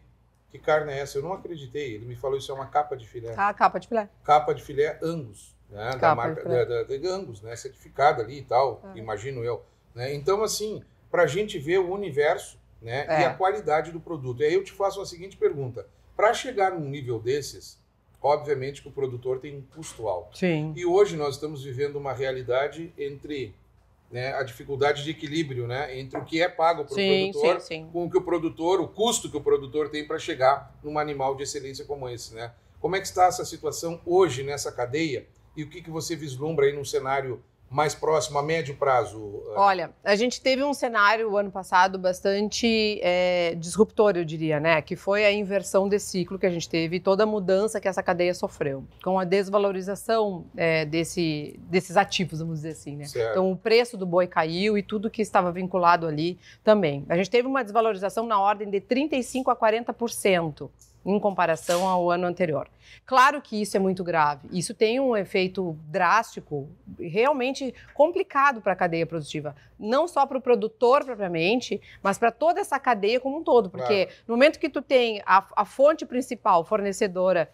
que carne é essa? Eu não acreditei. Ele me falou, isso é uma capa de filé. Ah, capa de filé. Capa de filé Angus, né? Da marca da Angus, né? Certificada ali e tal, imagino eu. Né? Então, assim, para a gente ver o universo, né? E a qualidade do produto. E aí eu te faço a seguinte pergunta. Para chegar num nível desses, obviamente que o produtor tem um custo alto. Sim. E hoje nós estamos vivendo uma realidade entre, né, a dificuldade de equilíbrio, né, entre o que é pago para o produtor com o que o custo que o produtor tem para chegar num animal de excelência como esse, né? Como é que está essa situação hoje nessa cadeia e o que você vislumbra aí num cenário mais próximo, a médio prazo? Olha, a gente teve um cenário o ano passado bastante disruptor, eu diria, né? Que foi a inversão desse ciclo que a gente teve e toda a mudança que essa cadeia sofreu. Com a desvalorização desses ativos, vamos dizer assim, né? Certo. Então, o preço do boi caiu e tudo que estava vinculado ali também. A gente teve uma desvalorização na ordem de 35% a 40%. Em comparação ao ano anterior. Claro que isso é muito grave. Isso tem um efeito drástico, realmente complicado para a cadeia produtiva. Não só para o produtor propriamente, mas para toda essa cadeia como um todo. Porque no momento que tu tem a fonte principal, fornecedora,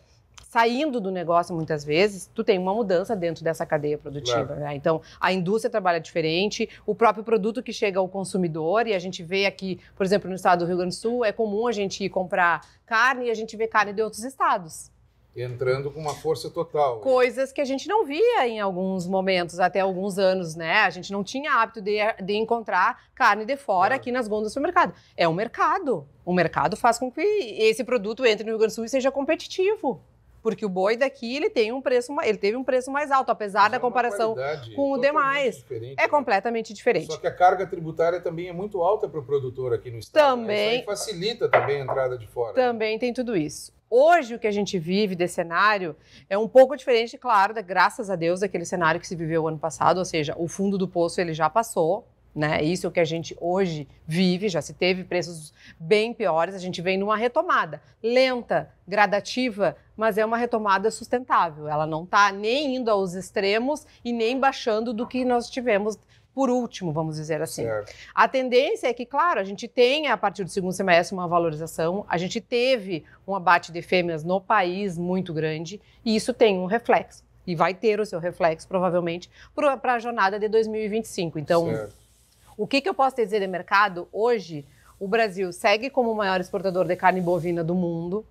saindo do negócio muitas vezes, tu tem uma mudança dentro dessa cadeia produtiva. Né? Então, a indústria trabalha diferente, o próprio produto que chega ao consumidor, e a gente vê aqui, por exemplo, no estado do Rio Grande do Sul, é comum a gente ir comprar carne e a gente vê carne de outros estados. Entrando com uma força total. Coisas que a gente não via em alguns momentos, até alguns anos, né? A gente não tinha hábito de encontrar carne de fora aqui nas gôndolas do supermercado. É um mercado. O mercado faz com que esse produto entre no Rio Grande do Sul e seja competitivo. Porque o boi daqui, ele teve um preço mais alto, apesar da comparação com o demais. É completamente diferente. Só que a carga tributária também é muito alta para o produtor aqui no estado. Também. Né? Isso aí facilita também a entrada de fora. Também tem tudo isso. Hoje, o que a gente vive desse cenário é um pouco diferente, claro, graças a Deus, daquele cenário que se viveu ano passado, ou seja, o fundo do poço ele já passou. Né? Isso é o que a gente hoje vive, já se teve preços bem piores, a gente vem numa retomada lenta, gradativa, mas é uma retomada sustentável. Ela não está nem indo aos extremos e nem baixando do que nós tivemos por último, vamos dizer assim. Certo. A tendência é que, claro, a gente tenha, a partir do segundo semestre, uma valorização, a gente teve um abate de fêmeas no país muito grande e isso tem um reflexo. E vai ter o seu reflexo, provavelmente, para a jornada de 2025. Então, certo. O que eu posso te dizer de mercado? Hoje, o Brasil segue como o maior exportador de carne bovina do mundo.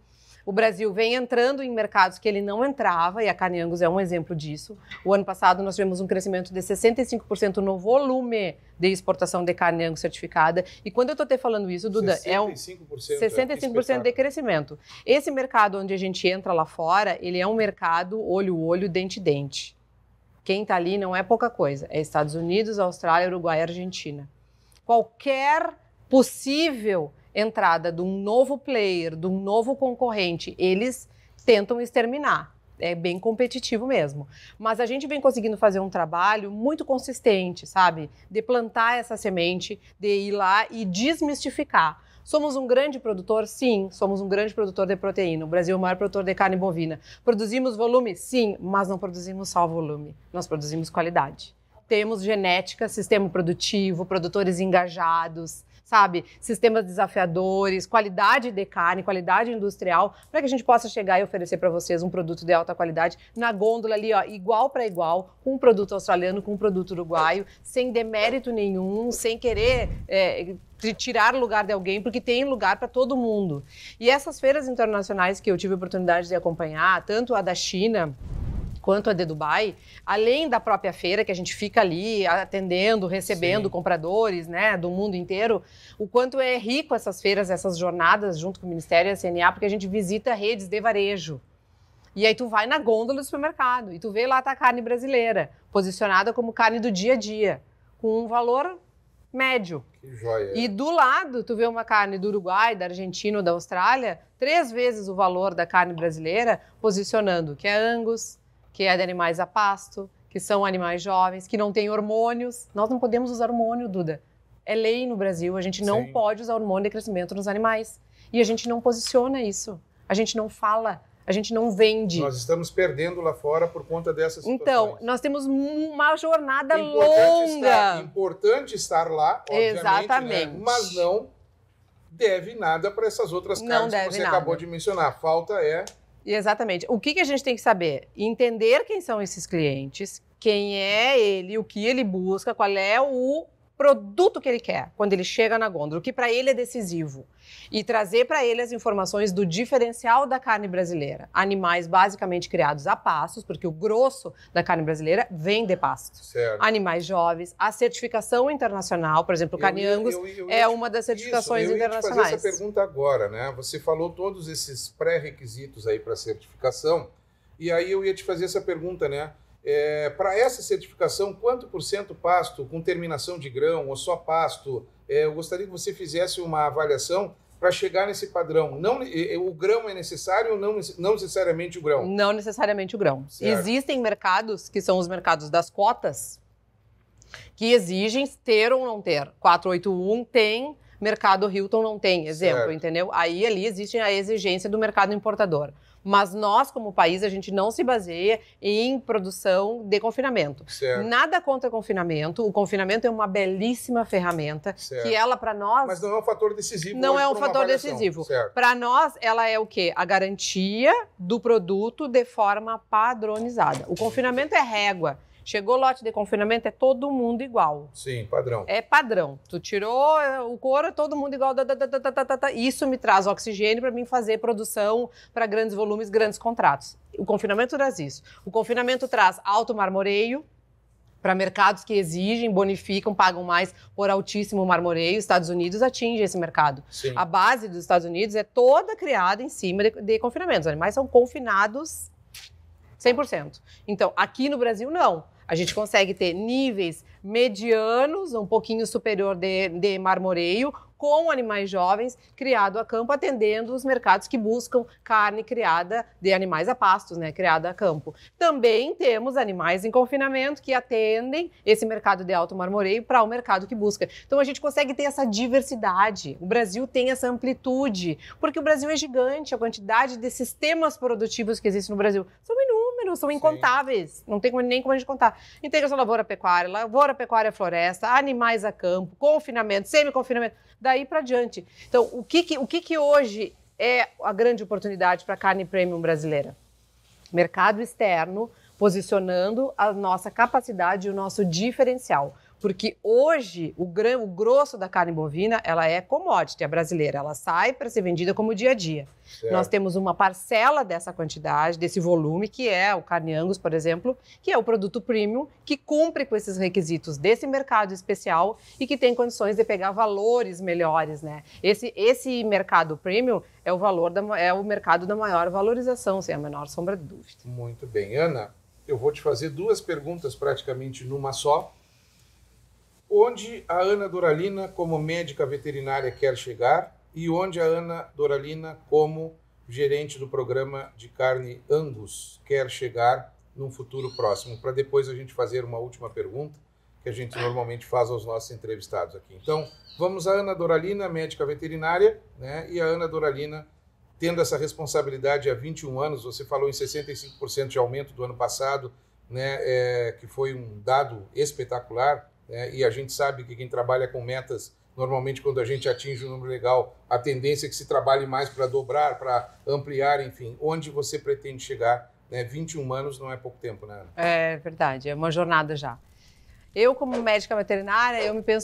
O Brasil vem entrando em mercados que ele não entrava, e a carne Angus é um exemplo disso. O ano passado, nós tivemos um crescimento de 65% no volume de exportação de carne Angus certificada. E quando eu estou te falando isso, Duda, 65% de crescimento. Esse mercado onde a gente entra lá fora, ele é um mercado olho-olho, dente-dente. Quem está ali não é pouca coisa. É Estados Unidos, Austrália, Uruguai e Argentina. Qualquer possível entrada de um novo player, de um novo concorrente, eles tentam exterminar. É bem competitivo mesmo. Mas a gente vem conseguindo fazer um trabalho muito consistente, sabe? De plantar essa semente, de ir lá e desmistificar. Somos um grande produtor? Sim, somos um grande produtor de proteína. O Brasil é o maior produtor de carne bovina. Produzimos volume? Sim, mas não produzimos só volume. Nós produzimos qualidade. temos genética, sistema produtivo, produtores engajados, sabe? Sistemas desafiadores, qualidade de carne, qualidade industrial, para que a gente possa chegar e oferecer para vocês um produto de alta qualidade na gôndola ali, ó, igual para igual, com um produto australiano, com um produto uruguaio, sem demérito nenhum, sem querer tirar lugar de alguém, porque tem lugar para todo mundo. E essas feiras internacionais que eu tive a oportunidade de acompanhar, tanto a da China quanto a de Dubai, além da própria feira, que a gente fica ali atendendo, recebendo compradores, né, do mundo inteiro, o quanto é rico essas feiras, essas jornadas junto com o Ministério e a CNA, porque a gente visita redes de varejo. E aí tu vai na gôndola do supermercado e tu vê lá a carne brasileira, posicionada como carne do dia a dia, com um valor médio. Que joia. E do lado, tu vê uma carne do Uruguai, da Argentina ou da Austrália, 3 vezes o valor da carne brasileira, posicionando que é Angus, que é de animais a pasto, que são animais jovens, que não têm hormônios. Nós não podemos usar hormônio, Duda. É lei no Brasil, a gente não pode usar hormônio de crescimento nos animais. E a gente não posiciona isso. A gente não fala, a gente não vende. Nós estamos perdendo lá fora por conta dessas situações. Então, nós temos uma jornada longa. Importante estar lá, obviamente, exatamente. Né? Mas não deve nada para essas outras carnes que você acabou de mencionar. A falta é... Exatamente. O que a gente tem que saber? Entender quem são esses clientes, quem é ele, o que ele busca, qual é o produto que ele quer quando ele chega na gôndola, o que para ele é decisivo. E trazer para ele as informações do diferencial da carne brasileira. Animais basicamente criados a pastos, porque o grosso da carne brasileira vem de pastos. Certo. Animais jovens, a certificação internacional, por exemplo, o carne Angus é uma das certificações internacionais. Eu ia te fazer essa pergunta agora, né? Você falou todos esses pré-requisitos aí para certificação, e aí eu ia te fazer essa pergunta, né? Para essa certificação, quanto por cento pasto com terminação de grão ou só pasto? Eu gostaria que você fizesse uma avaliação para chegar nesse padrão. Não, o grão é necessário ou não necessariamente o grão? Não necessariamente o grão. Certo. Existem mercados, que são os mercados das cotas, que exigem ter ou não ter. 481 tem, mercado Hilton não tem, exemplo, certo. Entendeu? Aí ali existe a exigência do mercado importador. Mas nós, como país, a gente não se baseia em produção de confinamento. Certo. Nada contra confinamento. O confinamento é uma belíssima ferramenta, certo. Que ela, para nós... Mas não é um fator decisivo. Não é um fator decisivo. Para nós, ela é o quê? A garantia do produto de forma padronizada. O confinamento é régua. Chegou lote de confinamento, é todo mundo igual. Sim, padrão. É padrão. Tu tirou o couro, é todo mundo igual. Isso me traz oxigênio para mim fazer produção para grandes volumes, grandes contratos. O confinamento traz isso. O confinamento traz alto marmoreio para mercados que exigem, bonificam, pagam mais por altíssimo marmoreio. Estados Unidos atinge esse mercado. Sim. A base dos Estados Unidos é toda criada em cima de confinamento. Os animais são confinados 100%. Então, aqui no Brasil, não. A gente consegue ter níveis medianos, um pouquinho superior de marmoreio, com animais jovens, criado a campo, atendendo os mercados que buscam carne criada de animais a pastos, né, criada a campo. Também temos animais em confinamento que atendem esse mercado de alto marmoreio para o mercado que busca. Então a gente consegue ter essa diversidade. O Brasil tem essa amplitude, porque o Brasil é gigante, a quantidade de sistemas produtivos que existem no Brasil são inúmeros, são incontáveis. Não tem nem como a gente contar. Integração lavoura-pecuária, floresta, animais a campo, confinamento, semi-confinamento, daí para diante. Então, o que hoje é a grande oportunidade para a carne premium brasileira? Mercado externo, posicionando a nossa capacidade e o nosso diferencial. Porque hoje, o grosso da carne bovina, ela é commodity, é brasileira. Ela sai para ser vendida como dia a dia. Certo. Nós temos uma parcela dessa quantidade, desse volume, que é o carne Angus, por exemplo, que é o produto premium, que cumpre com esses requisitos desse mercado especial e que tem condições de pegar valores melhores, né? Esse mercado premium é o mercado da maior valorização, sem a menor sombra de dúvida. Muito bem. Ana, eu vou te fazer 2 perguntas praticamente numa só. Onde a Ana Doralina, como médica veterinária, quer chegar e onde a Ana Doralina, como gerente do programa de carne Angus, quer chegar num futuro próximo, para depois a gente fazer uma última pergunta que a gente normalmente faz aos nossos entrevistados aqui. Então, vamos a Ana Doralina, médica veterinária, né? E a Ana Doralina, tendo essa responsabilidade há 21 anos, você falou em 65% de aumento do ano passado né, que foi um dado espetacular, né, e a gente sabe que quem trabalha com metas, normalmente quando a gente atinge um número legal, a tendência é que se trabalhe mais para dobrar, para ampliar, enfim. Onde você pretende chegar, né? 21 anos não é pouco tempo, né, Ana? É verdade, é uma jornada já. Eu, como médica veterinária,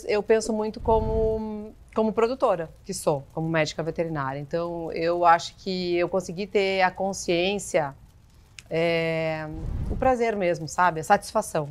eu penso muito como produtora que sou, como médica veterinária. Então, eu acho que eu consegui ter a consciência, o prazer mesmo, sabe? A satisfação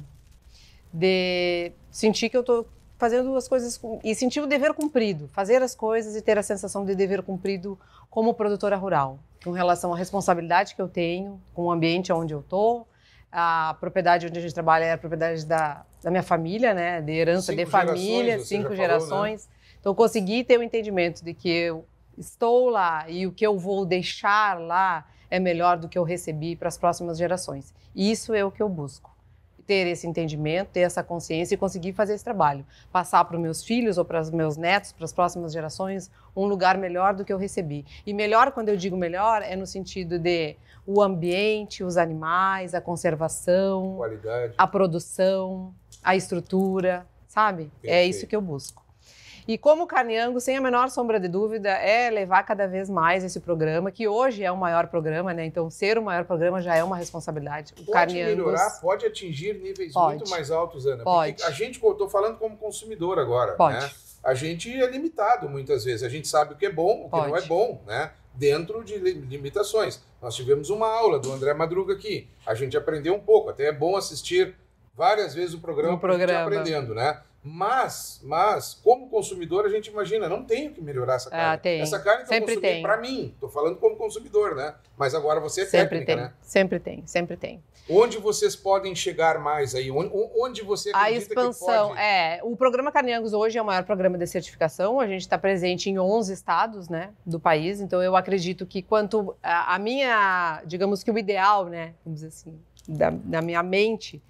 de sentir que eu estou fazendo as coisas e sentir o dever cumprido, fazer as coisas e ter a sensação de dever cumprido como produtora rural, com relação à responsabilidade que eu tenho com o ambiente onde eu estou. A propriedade onde a gente trabalha é a propriedade da minha família, né? De herança de família, 5 gerações. Né? Então, eu consegui ter o entendimento de que eu estou lá e o que eu vou deixar lá é melhor do que eu recebi para as próximas gerações. E isso é o que eu busco. Ter esse entendimento, ter essa consciência e conseguir fazer esse trabalho. Passar para os meus filhos ou para os meus netos, para as próximas gerações, um lugar melhor do que eu recebi. E melhor, quando eu digo melhor, é no sentido de o ambiente, os animais, a conservação, qualidade, a produção, a estrutura, sabe? Perfeito. É isso que eu busco. E como Carne Angus, sem a menor sombra de dúvida, é levar cada vez mais esse programa, que hoje é o maior programa, né? Então, ser o maior programa já é uma responsabilidade. O pode melhorar, Angus, pode atingir níveis muito mais altos, Ana. Pode. Porque a gente, eu estou falando como consumidor agora, pode. Né? A gente é limitado muitas vezes. A gente sabe o que é bom, o que não é bom, né? Dentro de limitações. Nós tivemos uma aula do André Madruga aqui. A gente aprendeu um pouco. Até é bom assistir várias vezes o programa para a gente ir aprendendo, né? Mas, como consumidor, a gente imagina, não tenho que melhorar essa carne. Essa carne que eu consumi para mim. Estou falando como consumidor, né? Mas agora você é técnica, né? Sempre tem. Onde vocês podem chegar mais aí? Onde você acredita a expansão, que pode? O programa Carne Angus hoje é o maior programa de certificação. A gente está presente em 11 estados, né, do país. Então, eu acredito que quanto a minha, digamos que o ideal, né, vamos dizer assim, da minha mente,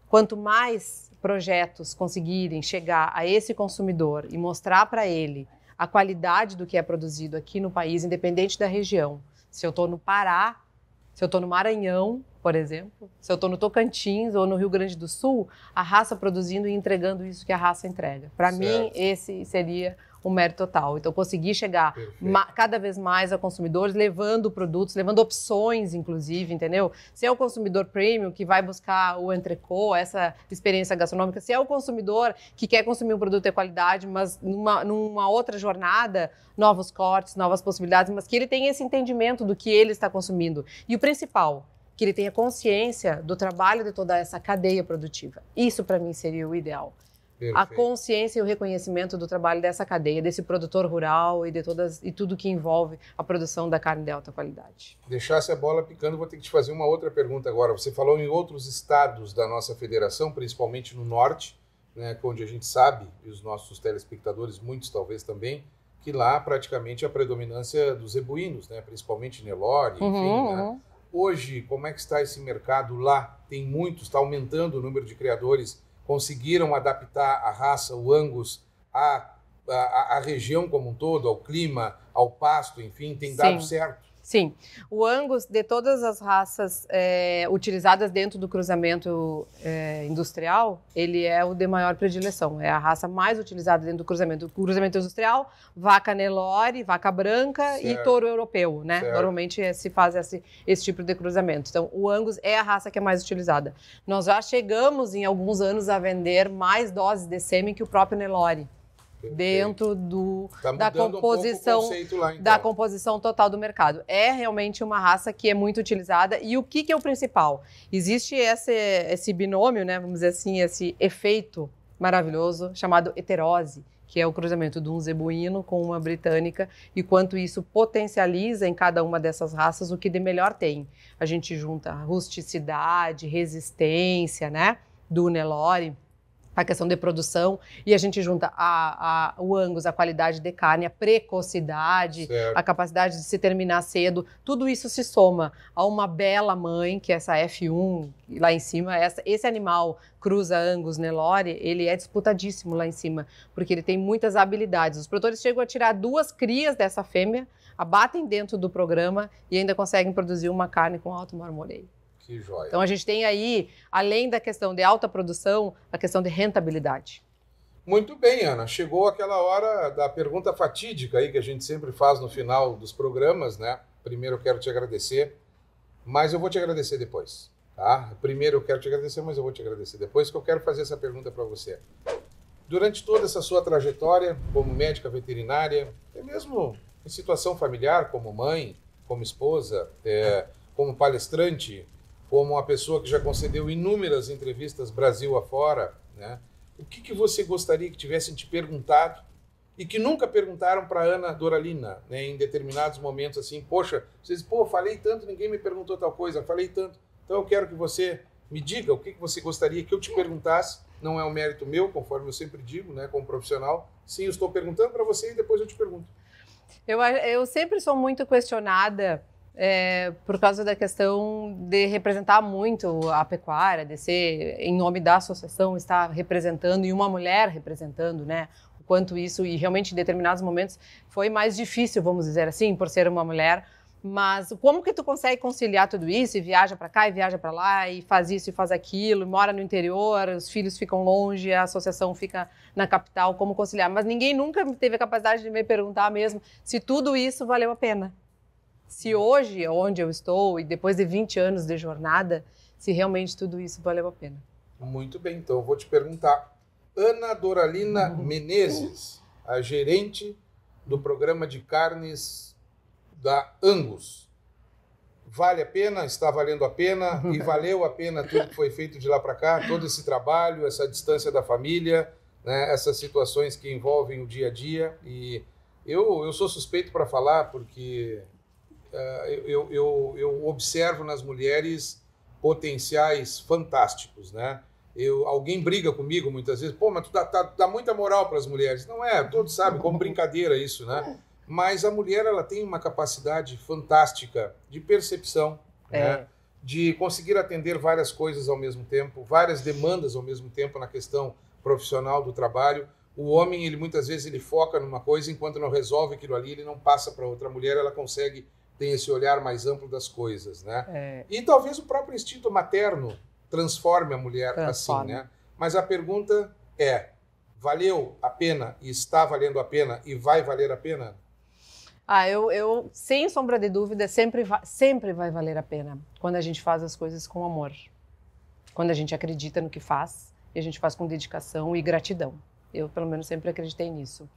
quanto mais projetos conseguirem chegar a esse consumidor e mostrar para ele a qualidade do que é produzido aqui no país, independente da região. Se eu estou no Pará, se eu estou no Maranhão, por exemplo, se eu estou no Tocantins ou no Rio Grande do Sul, a raça produzindo e entregando isso que a raça entrega. Para mim, esse seria o mérito total. Então, conseguir chegar cada vez mais a consumidores, levando produtos, levando opções, inclusive, entendeu? Se é o consumidor premium que vai buscar o entrecô, essa experiência gastronômica, se é o consumidor que quer consumir um produto de qualidade, mas numa outra jornada, novos cortes, novas possibilidades, mas que ele tenha esse entendimento do que ele está consumindo. E o principal, que ele tenha consciência do trabalho de toda essa cadeia produtiva. Isso, para mim, seria o ideal. Perfeito. A consciência e o reconhecimento do trabalho dessa cadeia, desse produtor rural e tudo que envolve a produção da carne de alta qualidade. Deixasse a bola picando, vou ter que te fazer uma outra pergunta agora. Você falou em outros estados da nossa federação, principalmente no norte, né, onde a gente sabe, e os nossos telespectadores, muitos talvez também, que lá praticamente a predominância dos zebuínos, né, principalmente Nelore, enfim, né? Hoje, como é que está esse mercado lá? Tem muitos, está aumentando o número de criadores, conseguiram adaptar a raça, o Angus, à região como um todo, ao clima, ao pasto, enfim, tem dado certo? Sim. O Angus, de todas as raças utilizadas dentro do cruzamento industrial, ele é o de maior predileção. É a raça mais utilizada dentro do cruzamento. O cruzamento industrial, vaca Nelore, vaca branca e touro europeu, né? Normalmente se faz esse tipo de cruzamento. Então, o Angus é a raça que é mais utilizada. Nós já chegamos, em alguns anos, a vender mais doses de sêmen que o próprio Nelore. Dentro da composição lá, então. Da composição total do mercado. É realmente uma raça que é muito utilizada. E o que é o principal? Existe esse binômio, né, vamos dizer assim, esse efeito maravilhoso chamado heterose, que é o cruzamento de um zebuíno com uma britânica, e quanto isso potencializa em cada uma dessas raças o que de melhor tem. A gente junta rusticidade, resistência, né, do Nelore, a questão de produção, e a gente junta o Angus, a qualidade de carne, a precocidade, a capacidade de se terminar cedo, tudo isso se soma a uma bela mãe, que é essa F1 lá em cima. Esse animal cruza Angus Nelore, ele é disputadíssimo lá em cima, porque ele tem muitas habilidades. Os produtores chegam a tirar 2 crias dessa fêmea, abatem dentro do programa e ainda conseguem produzir uma carne com alto marmoreio. Que joia. Então a gente tem aí, além da questão de alta produção, a questão de rentabilidade. Muito bem, Ana. Chegou aquela hora da pergunta fatídica aí que a gente sempre faz no final dos programas, né? Primeiro eu quero te agradecer, mas eu vou te agradecer depois, tá? Primeiro eu quero te agradecer, mas eu vou te agradecer depois, que eu quero fazer essa pergunta para você. Durante toda essa sua trajetória como médica veterinária, até mesmo em situação familiar, como mãe, como esposa, como palestrante, como uma pessoa que já concedeu inúmeras entrevistas Brasil afora, né? O que você gostaria que tivessem te perguntado e que nunca perguntaram para Ana Doralina, né? Em determinados momentos assim, poxa, vocês, falei tanto, ninguém me perguntou tal coisa, falei tanto. Então eu quero que você me diga o que você gostaria que eu te perguntasse. Não é um mérito meu, conforme eu sempre digo, né, como profissional. Sim, eu estou perguntando para você e depois eu te pergunto. Eu sempre sou muito questionada por causa da questão de representar muito a pecuária, de ser, em nome da associação, estar representando, e uma mulher representando, né? O quanto isso, e realmente em determinados momentos, foi mais difícil, vamos dizer assim, por ser uma mulher. Mas como que tu consegue conciliar tudo isso e viaja para cá e viaja para lá e faz isso e faz aquilo, mora no interior, os filhos ficam longe, a associação fica na capital, como conciliar? Mas ninguém nunca teve a capacidade de me perguntar mesmo se tudo isso valeu a pena. Se hoje, onde eu estou, e depois de 20 anos de jornada, se realmente tudo isso valeu a pena. Muito bem, então eu vou te perguntar. Ana Doralina Menezes, a gerente do programa de carnes da Angus. Vale a pena? Está valendo a pena? E valeu a pena tudo que foi feito de lá para cá? Todo esse trabalho, essa distância da família, né, essas situações que envolvem o dia a dia. E eu sou suspeito para falar porque eu observo nas mulheres potenciais fantásticos, né? Alguém briga comigo muitas vezes, mas tu dá muita moral para as mulheres. Não é, todos sabem, como brincadeira isso, né? Mas a mulher, ela tem uma capacidade fantástica de percepção, né? De conseguir atender várias coisas ao mesmo tempo, várias demandas ao mesmo tempo na questão profissional do trabalho. O homem, ele muitas vezes ele foca numa coisa, enquanto não resolve aquilo ali, ele não passa para outra. A mulher, ela consegue ter esse olhar mais amplo das coisas, né? E talvez o próprio instinto materno transforme a mulher assim, né? Mas a pergunta é, valeu a pena e está valendo a pena e vai valer a pena? Eu sem sombra de dúvida, sempre vai valer a pena quando a gente faz as coisas com amor. Quando a gente acredita no que faz e a gente faz com dedicação e gratidão. Eu, pelo menos, sempre acreditei nisso.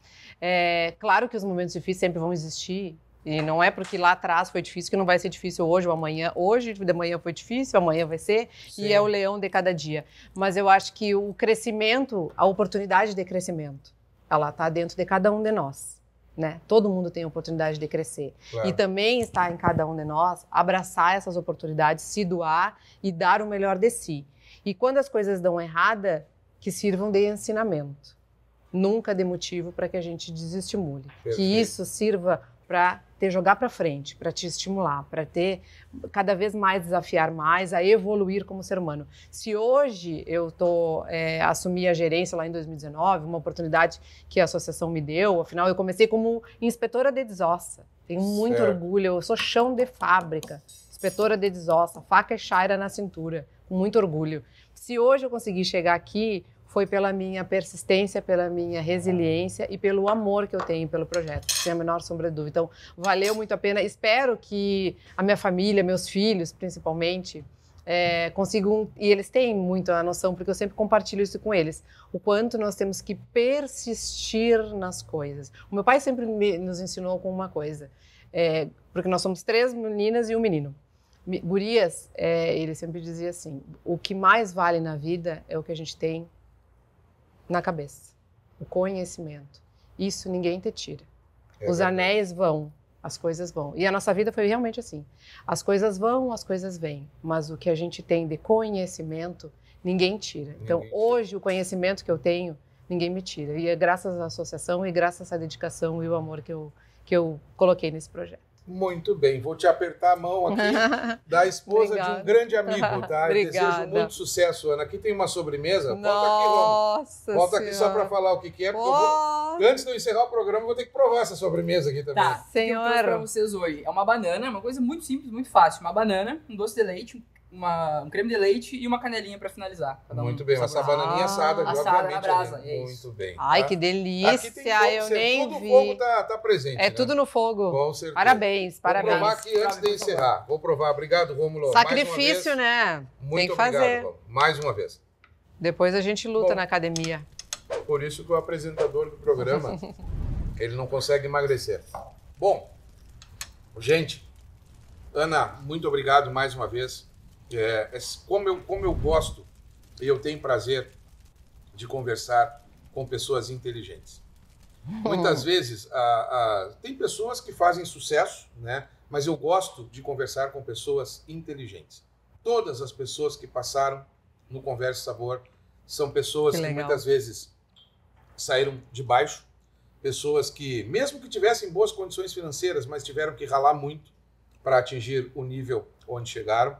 Claro que os momentos difíceis sempre vão existir, e não é porque lá atrás foi difícil que não vai ser difícil hoje ou amanhã. Hoje de manhã foi difícil, amanhã vai ser, sim, e é o leão de cada dia. Mas eu acho que o crescimento, a oportunidade de crescimento, ela está dentro de cada um de nós, né? Todo mundo tem a oportunidade de crescer. Claro. E também está em cada um de nós abraçar essas oportunidades, se doar e dar o melhor de si. E quando as coisas dão errada, que sirvam de ensinamento. Nunca de motivo para que a gente desestimule. Perfeito. Que isso sirva para te jogar para frente, para te estimular, para ter cada vez mais desafiar mais, a evoluir como ser humano. Se hoje eu assumi a gerência lá em 2019, uma oportunidade que a associação me deu, afinal eu comecei como inspetora de desossa. Tenho muito orgulho, eu sou chão de fábrica, inspetora de desossa, faca e chaira na cintura, com muito orgulho. Se hoje eu consegui chegar aqui, foi pela minha persistência, pela minha resiliência e pelo amor que eu tenho pelo projeto, sem a menor sombra de dúvida. Então, valeu muito a pena. Espero que a minha família, meus filhos, principalmente, consigam, e eles têm muito a noção, porque eu sempre compartilho isso com eles, o quanto nós temos que persistir nas coisas. O meu pai sempre nos ensinou com uma coisa, porque nós somos 3 meninas e um menino. Gurias, ele sempre dizia assim, o que mais vale na vida é o que a gente tem na cabeça, o conhecimento. Isso ninguém te tira. Os anéis vão, as coisas vão. E a nossa vida foi realmente assim. As coisas vão, as coisas vêm. Mas o que a gente tem de conhecimento, ninguém tira. Então, hoje, o conhecimento que eu tenho, ninguém me tira. E é graças à associação e graças a essa dedicação e o amor que eu coloquei nesse projeto. Muito bem, vou te apertar a mão aqui da esposa de um grande amigo, tá? Desejo muito sucesso, Ana. Aqui tem uma sobremesa. Volta aqui, Romulo. Volta aqui só para falar o que é, porque antes de eu encerrar o programa, eu vou ter que provar essa sobremesa aqui também. Tá, senhor. O que eu trouxe para vocês hoje é uma banana, uma coisa muito simples, muito fácil. Uma banana, um doce de leite, um creme de leite e uma canelinha para finalizar. Muito bem, essa bananinha assada, assada na brasa. Muito bem. Ai, tá? que delícia, Aqui tem fogo, eu nem tudo vi. O fogo tá presente, É né? tudo no fogo. Com certeza. Parabéns, parabéns. Vou provar aqui antes de encerrar. Vou provar. Obrigado, Rômulo. Sacrifício, né? Muito tem que obrigado, fazer. Rômulo. Mais uma vez. Depois a gente luta Bom, na academia. Por isso que o apresentador do programa, ele não consegue emagrecer. Bom, gente, Ana, muito obrigado mais uma vez. Como eu gosto e eu tenho prazer de conversar com pessoas inteligentes. Muitas vezes tem pessoas que fazem sucesso, né? Mas eu gosto de conversar com pessoas inteligentes. Todas as pessoas que passaram no Conversa e Sabor são pessoas que muitas vezes saíram de baixo, pessoas que, mesmo que tivessem boas condições financeiras, mas tiveram que ralar muito para atingir o nível onde chegaram.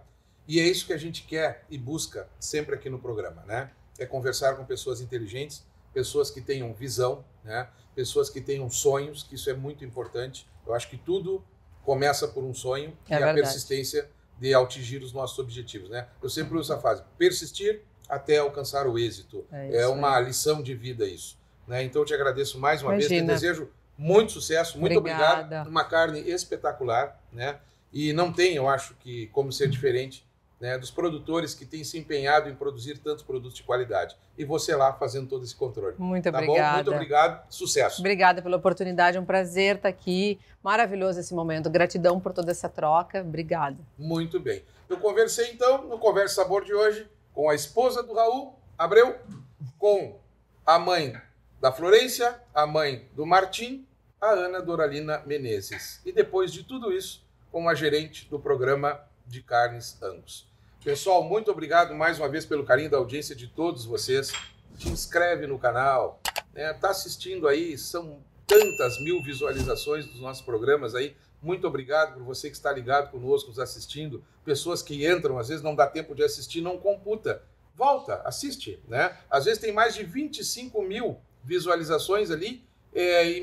E é isso que a gente quer e busca sempre aqui no programa, né? É conversar com pessoas inteligentes, pessoas que tenham visão, né? Pessoas que tenham sonhos, que isso é muito importante. Eu acho que tudo começa por um sonho e a persistência de atingir os nossos objetivos, né? Eu sempre uso essa frase, persistir até alcançar o êxito. É uma lição de vida isso, né? Então eu te agradeço mais uma vez, te desejo muito sucesso, muito obrigado. Uma carne espetacular, né? E não tem, eu acho, que como ser diferente, né, dos produtores que têm se empenhado em produzir tantos produtos de qualidade. E você lá fazendo todo esse controle. Muito tá obrigada. Bom? Muito obrigado. Sucesso. Obrigada pela oportunidade. É um prazer estar aqui. Maravilhoso esse momento. Gratidão por toda essa troca. Obrigada. Muito bem. Eu conversei, então, no Conversa Sabor de hoje, com a esposa do Raul Abreu, com a mãe da Florência, a mãe do Martim, a Ana Doralina Menezes. E depois de tudo isso, com a gerente do programa de carnes Angus. Pessoal, muito obrigado mais uma vez pelo carinho da audiência de todos vocês. Te inscreve no canal, né? Tá assistindo aí, são tantas mil visualizações dos nossos programas aí. Muito obrigado por você que está ligado conosco, nos assistindo. Pessoas que entram, às vezes não dá tempo de assistir, não computa. Volta, assiste, né? Às vezes tem mais de 25 mil visualizações ali,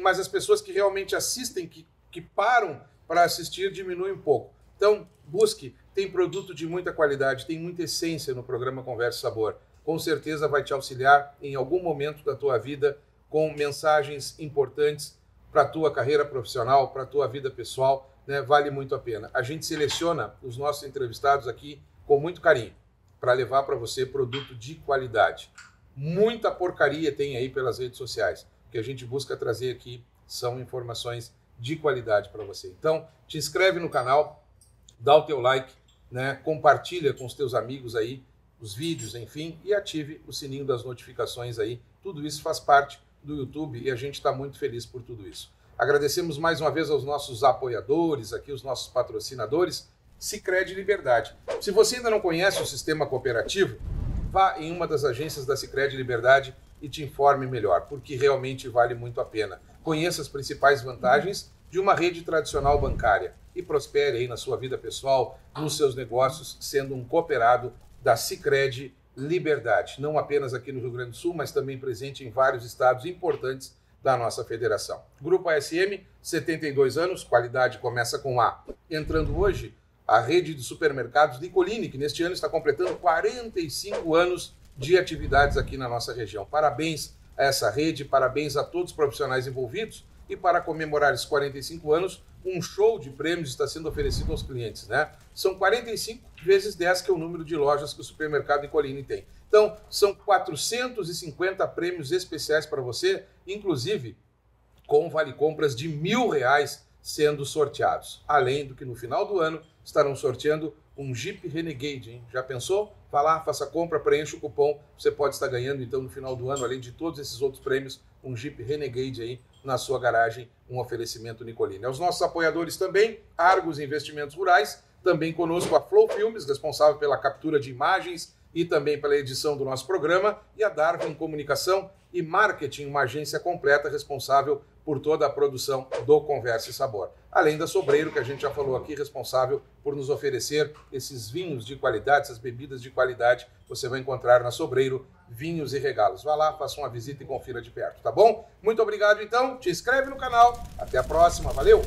mas as pessoas que realmente assistem, que param para assistir, diminuem um pouco. Então, busque, tem produto de muita qualidade, tem muita essência no programa Conversa e Sabor. Com certeza vai te auxiliar em algum momento da tua vida com mensagens importantes para a tua carreira profissional, para a tua vida pessoal, né? Vale muito a pena. A gente seleciona os nossos entrevistados aqui com muito carinho para levar para você produto de qualidade. Muita porcaria tem aí pelas redes sociais. O que a gente busca trazer aqui são informações de qualidade para você. Então, te inscreve no canal, dá o teu like, né? Compartilha com os teus amigos aí os vídeos, enfim, e ative o sininho das notificações aí. Tudo isso faz parte do YouTube e a gente está muito feliz por tudo isso. Agradecemos mais uma vez aos nossos apoiadores aqui, os nossos patrocinadores, Sicredi Liberdade. Se você ainda não conhece o sistema cooperativo, vá em uma das agências da Sicredi Liberdade e te informe melhor, porque realmente vale muito a pena. Conheça as principais vantagens de uma rede tradicional bancária e prospere aí na sua vida pessoal, nos seus negócios, sendo um cooperado da Sicredi Liberdade. Não apenas aqui no Rio Grande do Sul, mas também presente em vários estados importantes da nossa federação. Grupo ASM, 72 anos, qualidade começa com A. Entrando hoje, a rede de supermercados Nicolini, que neste ano está completando 45 anos de atividades aqui na nossa região. Parabéns a essa rede, parabéns a todos os profissionais envolvidos e para comemorar esses 45 anos, um show de prêmios está sendo oferecido aos clientes, né? São 45 vezes 10, que é o número de lojas que o supermercado Nicolini tem. Então, são 450 prêmios especiais para você, inclusive com vale-compras de R$1.000 sendo sorteados. Além do que no final do ano estarão sorteando um Jeep Renegade, hein? Já pensou? Vá lá, faça a compra, preencha o cupom, você pode estar ganhando então no final do ano, além de todos esses outros prêmios, um Jeep Renegade aí na sua garagem, um oferecimento Nicolini. Aos nossos apoiadores também, Argos Investimentos Rurais, também conosco a Flow Filmes, responsável pela captura de imagens e também pela edição do nosso programa, e a Darwin Comunicação e Marketing, uma agência completa responsável por toda a produção do Conversa e Sabor. Além da Sobreiro, que a gente já falou aqui, responsável por nos oferecer esses vinhos de qualidade, essas bebidas de qualidade, você vai encontrar na Sobreiro vinhos e regalos. Vá lá, faça uma visita e confira de perto, tá bom? Muito obrigado então, te inscreve no canal, até a próxima, valeu!